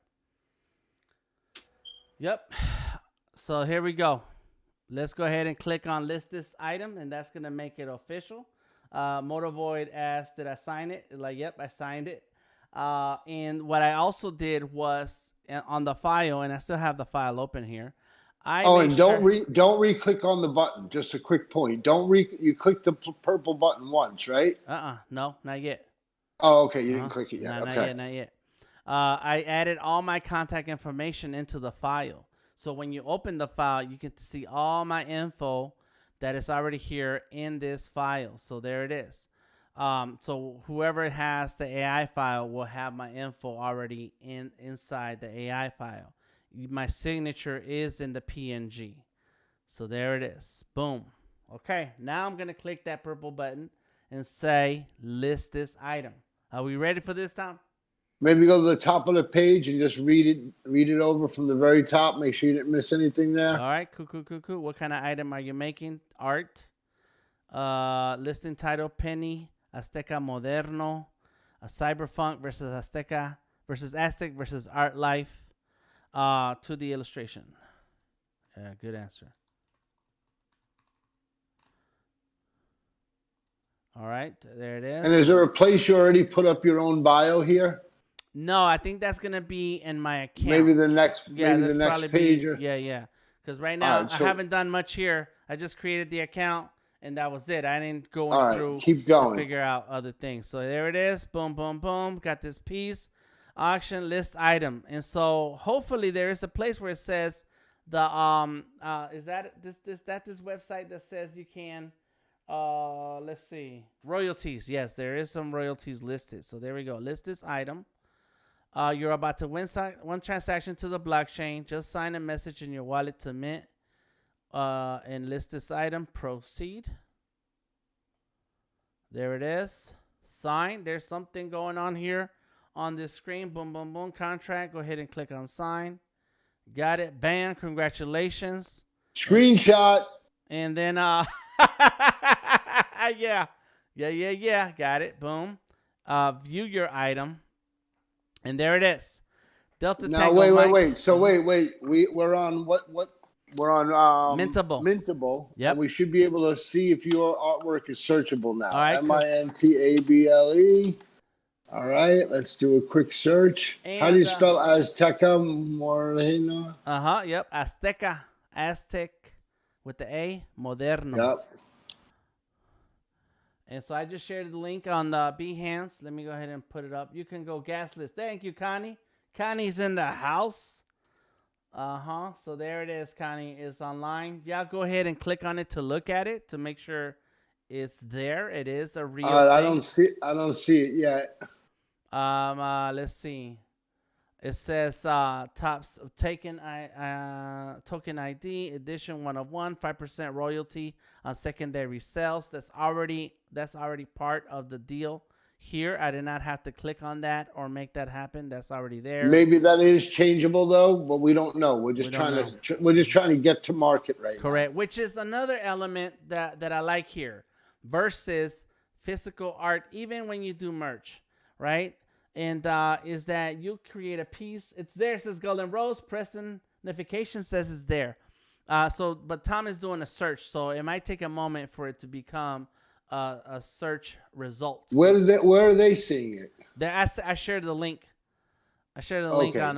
Yep. So here we go. Let's go ahead and click on list this item, and that's gonna make it official. Motorvoid asked, did I sign it? Like, yep, I signed it. And what I also did was on the file, and I still have the file open here. Don't re-click on the button. Just a quick point. You click the purple button once, right? No, not yet. Oh, okay. You didn't click it yet. No, okay. Not yet. I added all my contact information into the file. So when you open the file, you get to see all my info that is already here in this file. So there it is. So whoever has the AI file will have my info already inside the AI file. My signature is in the PNG. So there it is. Boom. Okay, now I'm going to click that purple button and say list this item. Are we ready for this, Tom? Maybe go to the top of the page and just read it over from the very top. Make sure you didn't miss anything there. All right, cool. What kind of item are you making? Art. Listing title, Penny, Azteca Moderno, a Cyberpunk versus Azteca versus Aztec versus Art Life, to the illustration. Good answer. All right, there it is. And is there a place you already put up your own bio here? No, I think that's gonna be in my account. Maybe the next page. Yeah. Because right now I haven't done much here. I just created the account and that was it. I didn't go through. Keep going. To figure out other things. So there it is. Boom, boom, boom. Got this piece. Auction list item. And so hopefully there is a place where it says the is that this website that says you can let's see, royalties. Yes, there is some royalties listed. So there we go. List this item. You're about to win one transaction to the blockchain. Just sign a message in your wallet to mint and list this item. Proceed. There it is. Sign. There's something going on here on this screen. Boom, boom, boom. Contract. Go ahead and click on sign. Got it. Bam. Congratulations. Screenshot. And then, yeah. Yeah. Got it. Boom. View your item. And there it is. Delta Now, Tango Mike. wait. So wait. We're on what? We're on Mintable. Mintable. Yep. And we should be able to see if your artwork is searchable now. All right, Mintable. All right, let's do a quick search. And, how do you spell Azteca Moreno? Yep. Aztec with the A. Moderno. Yep. And so I just shared the link on the Behance. Let me go ahead and put it up. You can go gasless. Thank you, Connie. Connie's in the house. So there it is. Connie is online. Y'all go ahead and click on it to look at it to make sure it's there. It is a real thing. I don't see it yet. Let's see. It says tops token ID edition 101 5% royalty on secondary sales. That's already part of the deal here. I did not have to click on that or make that happen. That's already there. Maybe that is changeable though, but we don't know. We're just trying to get to market right now. Correct. Which is another element that I like here versus physical art, even when you do merch, right? And is that you create a piece. It's there. It says Golden Rose. Preston notification says it's there. But Tom is doing a search, so it might take a moment for it to become a search result. Where are they seeing it? I shared the link. I shared the link on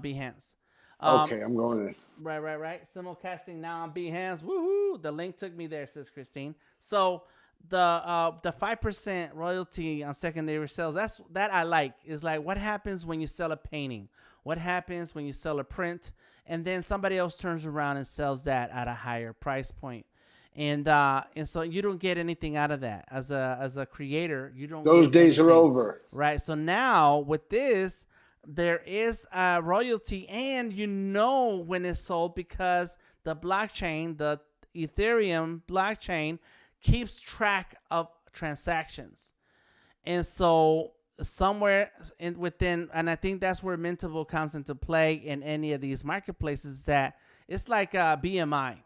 Behance. Okay, I'm going in. Right. Simulcasting now on Behance. Woohoo! The link took me there, says Christine. So the 5% royalty on secondary sales, that I like. Is like what happens when you sell a painting? What happens when you sell a print and then somebody else turns around and sells that at a higher price point? And so you don't get anything out of that as a creator. You don't. Those days are over. Right. So now with this, there is a royalty, and you know when it's sold because the blockchain, the Ethereum blockchain, keeps track of transactions. And so somewhere within, and I think that's where Mintable comes into play in any of these marketplaces, that it's like a BMI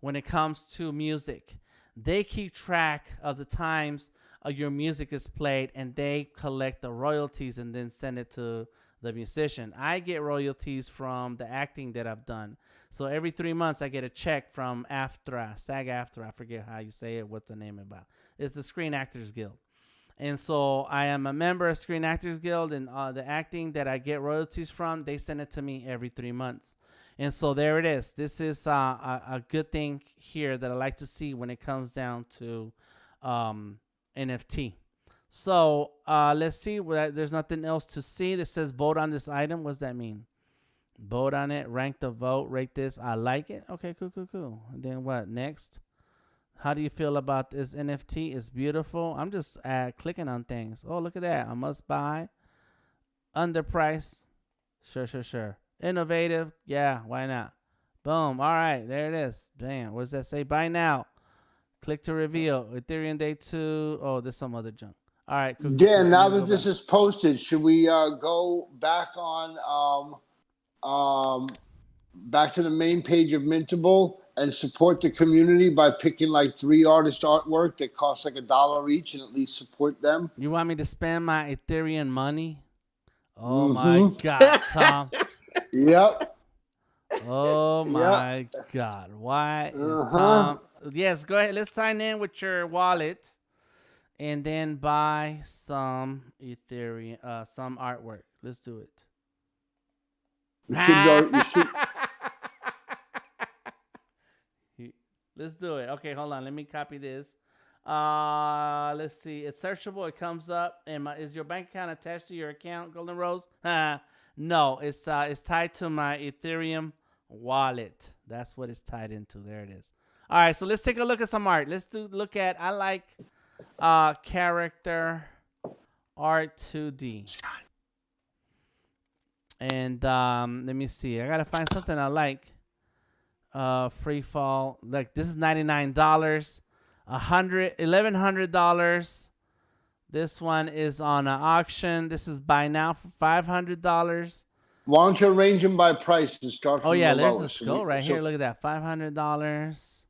when it comes to music. They keep track of the times your music is played, and they collect the royalties and then send it to the musician. I get royalties from the acting that I've done. So every 3 months I get a check from SAG-AFTRA. I forget how you say it. What's the name about? It's the Screen Actors Guild. And so I am a member of Screen Actors Guild, and the acting that I get royalties from, they send it to me every 3 months. And so there it is. This is a good thing here that I like to see when it comes down to NFT. So let's see. There's nothing else to see that says vote on this item. What does that mean? Vote on it, rank the vote, rate this. I like it. Okay, cool. And then what next? How do you feel about this NFT? It's beautiful. I'm just clicking on things. Oh, look at that. I must buy. Underpriced. Sure. Innovative. Yeah, why not? Boom. All right, there it is. Bam. What does that say? Buy now. Click to reveal. Ethereum Day 2. Oh, there's some other junk. All right. Cool. Dan, now that this is posted, should we go back on back to the main page of Mintable and support the community by picking like 3 artist artwork that costs like $1 each and at least support them? You want me to spend my Ethereum money? Oh my God, Tom. Yep. Oh my God. Why is Tom? Yes, go ahead. Let's sign in with your wallet and then buy some Ethereum, some artwork. Let's do it. You should Let's do it. Okay, hold on. Let me copy this. Let's see. It's searchable. It comes up. And is your bank account attached to your account, Golden Rose? No, it's tied to my Ethereum wallet. That's what it's tied into. There it is. All right, so let's take a look at some art. Look at. I like character art 2D. And let me see. I gotta find something I like. Free fall. Like this is $99. $1,100. This one is on an auction. This is buy now for $500. Why don't you arrange them by price and start from there's the the lowest? skull right here. Look at that. $500.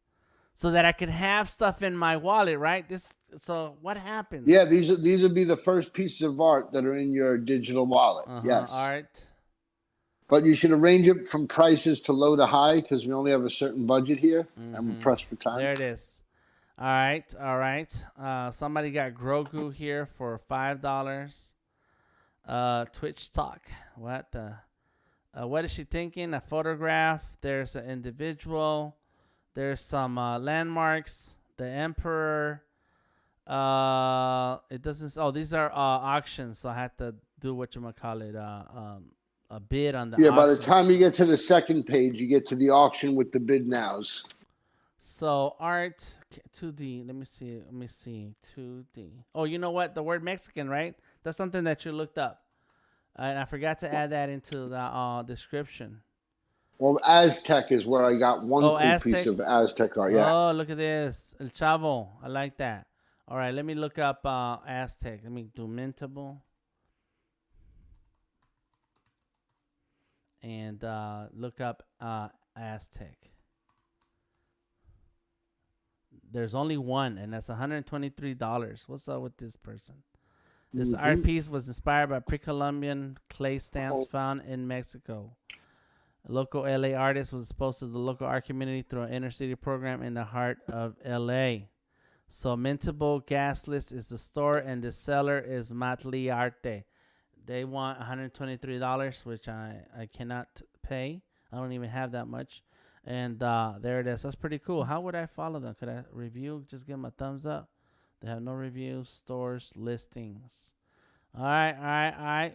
so that I could have stuff in my wallet, right? So what happens? Yeah, these would be the first pieces of art that are in your digital wallet. Yes. Art. But you should arrange it from prices to low to high because we only have a certain budget here, and we're pressed for time. There it is. All right. Somebody got Grogu here for $5. Twitch talk. What the? What is she thinking? A photograph. There's an individual. There's some landmarks. The Emperor. It doesn't. Oh, these are auctions. So I had to do what a bid on the. Yeah. auction. By the time you get to the second page, you get to the auction with the bid nows. So art 2D. Let me see. 2D. Oh, you know what? The word Mexican, right? That's something that you looked up. And I forgot to add that into the description. Well, Aztec is where I got one cool Aztec? piece of Aztec art. Yeah. Oh, look at this. El Chavo. I like that. All right, let me look up Aztec. Let me do Mintable. And look up Aztec. There's only one, and that's $123. What's up with this person? This art piece was inspired by pre-Columbian clay stamps found in Mexico. A local LA artist was exposed to the local art community through an inner city program in the heart of LA. So Mintable Gasless is the store, and the seller is Matli Arte. They want $123, which I cannot pay. I don't even have that much. And there it is. That's pretty cool. How would I follow them? Could I review? Just give them a thumbs up. They have no reviews, stores, listings. All right.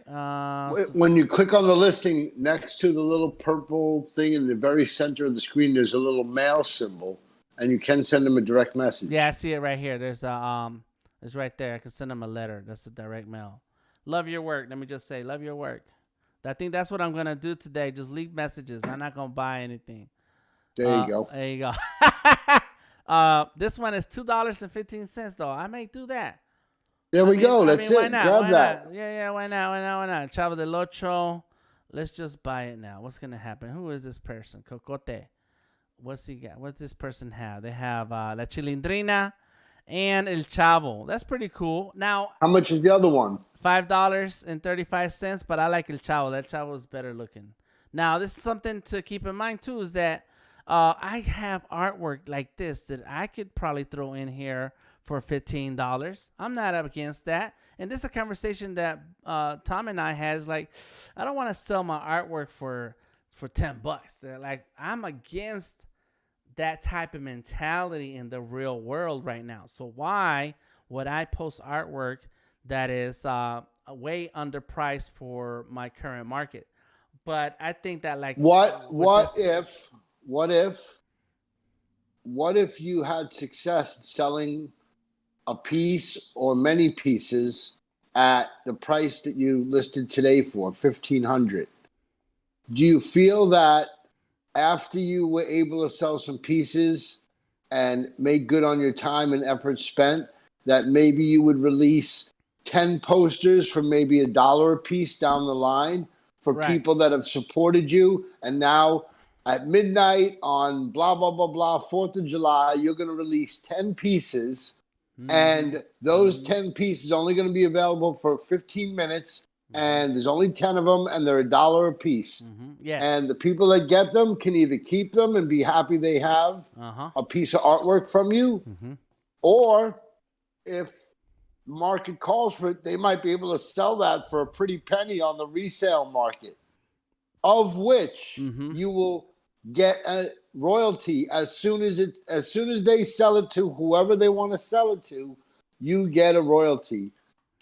When you click on the listing, next to the little purple thing in the very center of the screen, there's a little mail symbol, and you can send them a direct message. Yeah, I see it right here. There's it's right there. I can send them a letter. That's a direct mail. Love your work. Let me just say, love your work. I think that's what I'm gonna do today. Just leave messages. I'm not gonna buy anything. There you go. There you go. This one is $2.15 though. I may do that. There we go. That's it. Why not? Grab Why that. not? Yeah. Why not? Chavo del Ocho. Let's just buy it now. What's gonna happen? Who is this person? Cocote. What's he got? What's this person have? They have La Chilindrina and El Chavo. That's pretty cool. Now, how much is the other one? $5.35. But I like El Chavo. That Chavo is better looking. Now, this is something to keep in mind too. Is that I have artwork like this that I could probably throw in here for $15. I'm not up against that. And this is a conversation that Tom and I had. Is like, I don't want to sell my artwork for $10. Like, I'm against that type of mentality in the real world right now. So why would I post artwork that is way underpriced for my current market? But I think that like what if you had success selling a piece or many pieces at the price that you listed today for $1,500? Do you feel that after you were able to sell some pieces and make good on your time and effort spent, that maybe you would release 10 posters for maybe $1 a piece down the line for people that have supported you, and now at midnight on blah, blah, blah, blah, 4th of July, you're going to release 10 pieces, and those 10 pieces are only going to be available for 15 minutes, and there's only 10 of them, and they're $1 a piece. And the people that get them can either keep them and be happy they have a piece of artwork from you, or if market calls for it, they might be able to sell that for a pretty penny on the resale market, of which you will get a royalty as soon as they sell it to whoever they want to sell it to. You get a royalty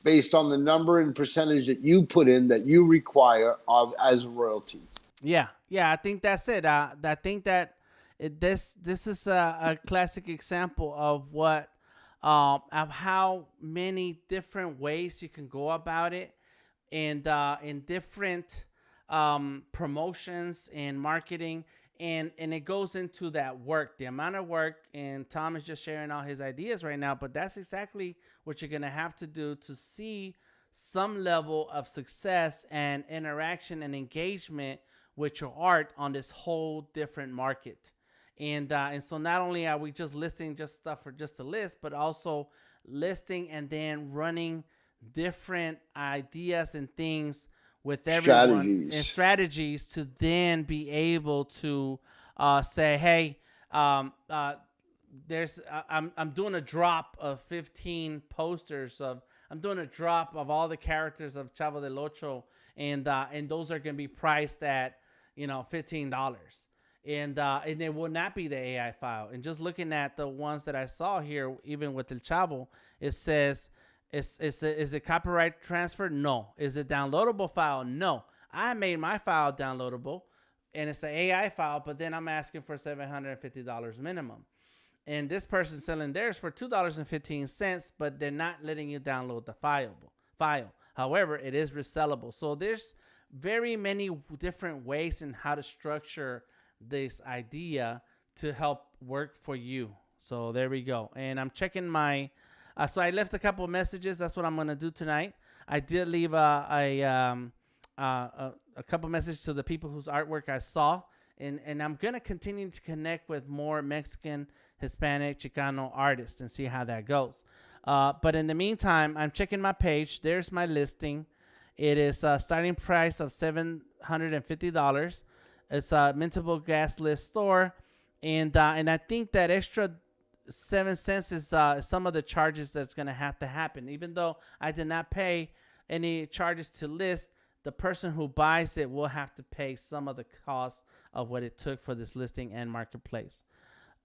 based on the number and percentage that you put in that you require as a royalty. Yeah, I think that's it. I think that this is a classic example of what of how many different ways you can go about it, and in different promotions and marketing, and it goes into that work, the amount of work. And Tom is just sharing all his ideas right now, but that's exactly what you're gonna have to do to see some level of success and interaction and engagement with your art on this whole different market. And so not only are we just listing just stuff for just a list, but also listing and then running different ideas and things with everyone and strategies to then be able to say, hey, I'm doing a drop of 15 posters I'm doing a drop of all the characters of Chavo del Ocho, and those are going to be priced at $15. And it will not be the AI file. And just looking at the ones that I saw here, even with El Chavo, it says, is it copyright transfer? No. Is it downloadable file? No. I made my file downloadable, and it's an AI file, but then I'm asking for $750 minimum. And this person's selling theirs for $2.15, but they're not letting you download the file. However, it is resellable. So there's very many different ways in how to structure this idea to help work for you. So there we go. And I'm checking my so I left a couple of messages. That's what I'm going to do tonight. I did leave a couple messages to the people whose artwork I saw, and I'm going to continue to connect with more Mexican, Hispanic, Chicano artists and see how that goes. But in the meantime, I'm checking my page. There's my listing. It is a starting price of $750. It's a mintable gas list store, and I think that extra 7 cents is some of the charges that's going to have to happen. Even though I did not pay any charges to list, the person who buys it will have to pay some of the cost of what it took for this listing and marketplace.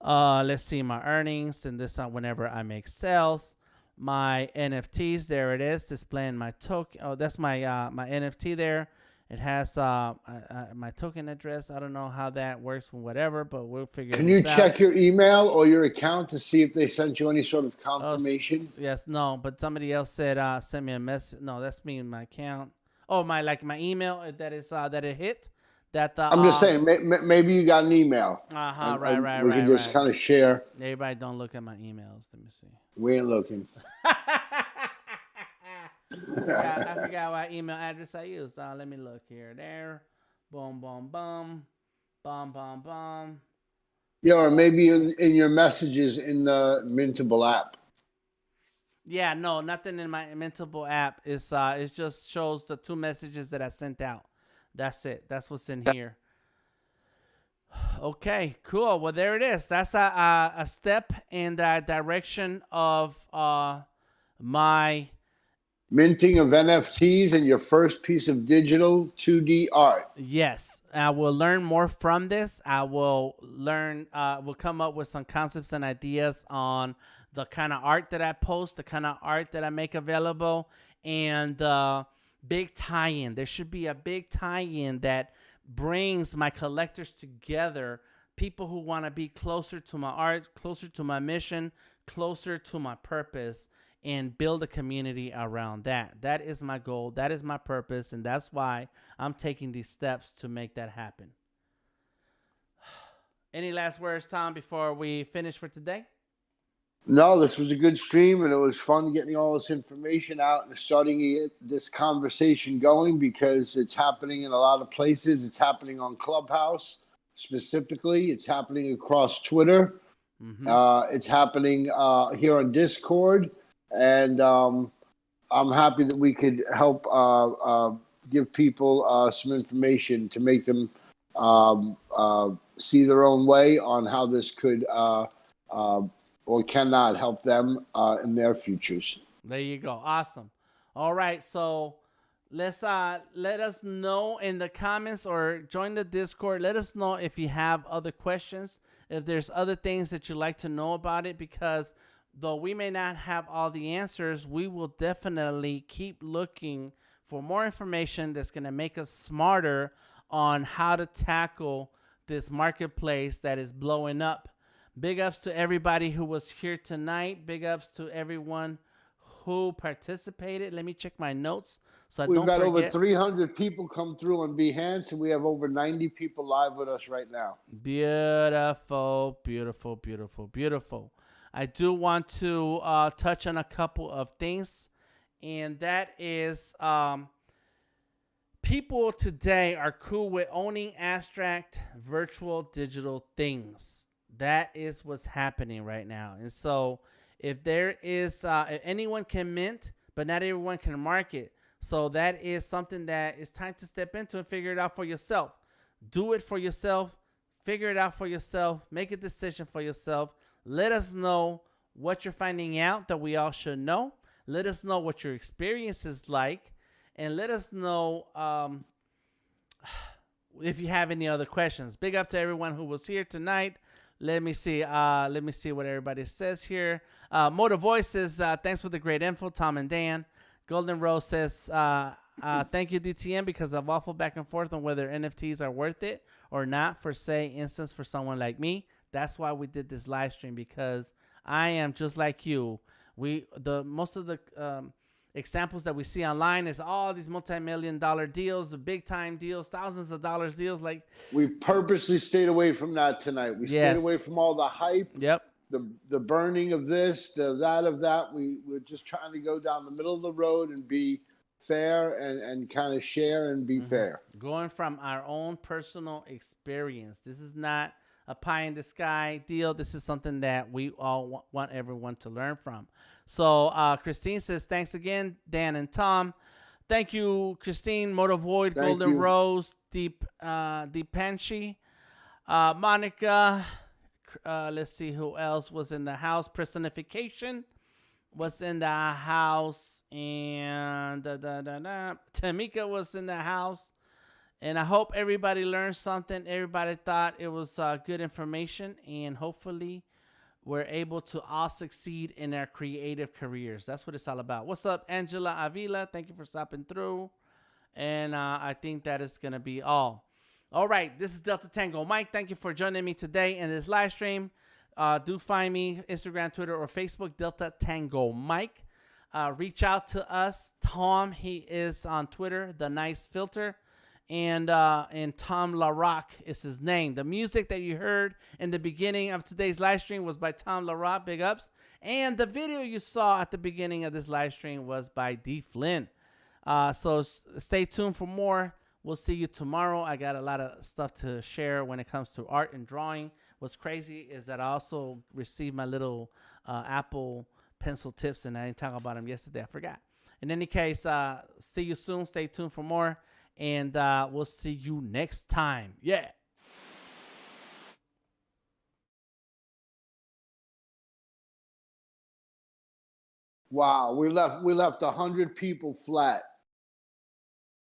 Let's see my earnings, and this whenever I make sales. My NFTs, there it is, displaying my token. Oh, that's my my NFT there. It has my token address. I don't know how that works from whatever, but we'll figure it out. Can you check your email or your account to see if they sent you any sort of confirmation? Yes, no, but somebody else said send me a message. No, that's me in my account. Oh, my email that is that it hit. That I'm just saying, maybe you got an email. Right. We can just kind of share. Everybody don't look at my emails. Let me see. We ain't looking. I forgot what email address I used. Let me look here. There. Boom, boom, boom. Boom, boom, boom. Yeah, or maybe in your messages in the Mintable app. Yeah, no, nothing in my Mintable app. It just shows the 2 messages that I sent out. That's it. That's what's in here. Okay, cool. Well, there it is. That's a step in the direction of my minting of NFTs and your first piece of digital 2D art. Yes, I will learn more from this. I will learn. We'll come up with some concepts and ideas on the kind of art that I post, the kind of art that I make available, and big tie-in. There should be a big tie-in that brings my collectors together, people who want to be closer to my art, closer to my mission, closer to my purpose, and build a community around that. That is my goal. That is my purpose, and that's why I'm taking these steps to make that happen. Any last words, Tom, before we finish for today? No, this was a good stream, and it was fun getting all this information out and starting this conversation going, because it's happening in a lot of places. It's happening on Clubhouse specifically. It's happening across Twitter. Mm-hmm. It's happening here on Discord. And I'm happy that we could help give people some information to make them see their own way on how this could or cannot help them in their futures. There you go. Awesome. All right. So let's let us know in the comments or join the Discord. Let us know if you have other questions, if there's other things that you'd like to know about it, because though we may not have all the answers, we will definitely keep looking for more information that's going to make us smarter on how to tackle this marketplace that is blowing up. Big ups to everybody who was here tonight. Big ups to everyone who participated. Let me check my notes so I don't forget. We've got over 300 people come through on Behance, and we have over 90 people live with us right now. Beautiful, beautiful, beautiful, beautiful. I do want to touch on a couple of things, and that is people today are cool with owning abstract virtual digital things. That is what's happening right now. And so if there is, if anyone can mint, but not everyone can market. So that is something that is time to step into and figure it out for yourself. Do it for yourself. Figure it out for yourself. Make a decision for yourself. Let us know what you're finding out that we all should know. Let us know what your experience is like. And let us know if you have any other questions. Big up to everyone who was here tonight. Let me see what everybody says here. Motor Voice says, thanks for the great info, Tom and Dan. Golden Rose says, thank you, DTM, because I've waffled back and forth on whether NFTs are worth it or not for, say, instance, for someone like me. That's why we did this live stream, because I am just like you. Most of the examples that we see online is all these multi-million-dollar deals, the big-time deals, thousands of dollars deals. Like, we purposely stayed away from that tonight. We stayed away from all the hype. Yep. The burning of this, that of that. We're just trying to go down the middle of the road and be fair and kind of share and be fair. Going from our own personal experience. This is not a pie in the sky deal. This is something that we all want everyone to learn from. So Christine says, thanks again, Dan and Tom. Thank you, Christine, Motor Void, Golden Rose, Deep Panchi, Monica. Let's see who else was in the house. Personification was in the house, and Tamika was in the house. And I hope everybody learned something. Everybody thought it was good information, and hopefully we're able to all succeed in our creative careers. That's what it's all about. What's up, Angela Avila? Thank you for stopping through. And I think that is going to be all. All right, this is Delta Tango Mike. Thank you for joining me today in this live stream. Do find me Instagram, Twitter, or Facebook, Delta Tango Mike. Reach out to us. Tom, he is on Twitter, The Nice Filter. And Tom Laroc is his name. The music that you heard in the beginning of today's live stream was by Tom Laroc, big ups. And the video you saw at the beginning of this live stream was by D. Flynn. So stay tuned for more. We'll see you tomorrow. I got a lot of stuff to share when it comes to art and drawing. What's crazy is that I also received my little Apple pencil tips, and I didn't talk about them yesterday. I forgot. In any case, see you soon. Stay tuned for more. And we'll see you next time. Yeah. Wow, we left 100 people flat.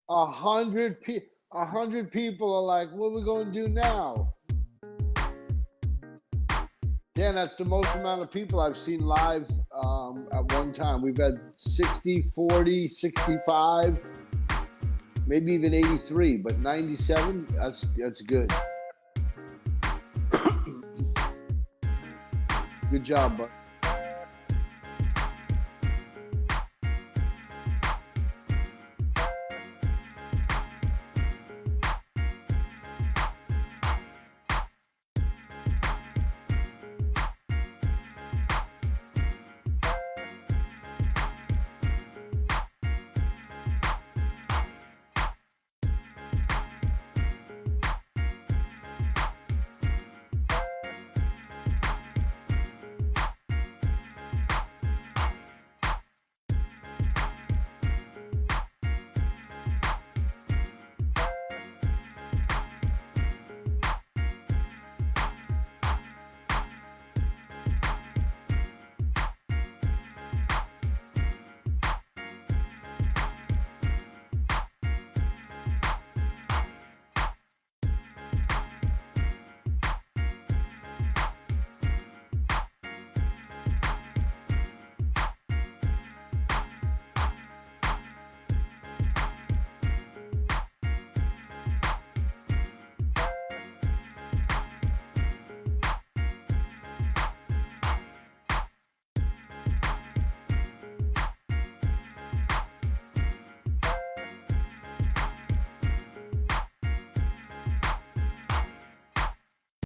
100 people are like, what are we going to do now? Dan, that's the most amount of people I've seen live at one time. We've had 60, 40, 65. Maybe even 83, but 97, that's good. Good job, bud.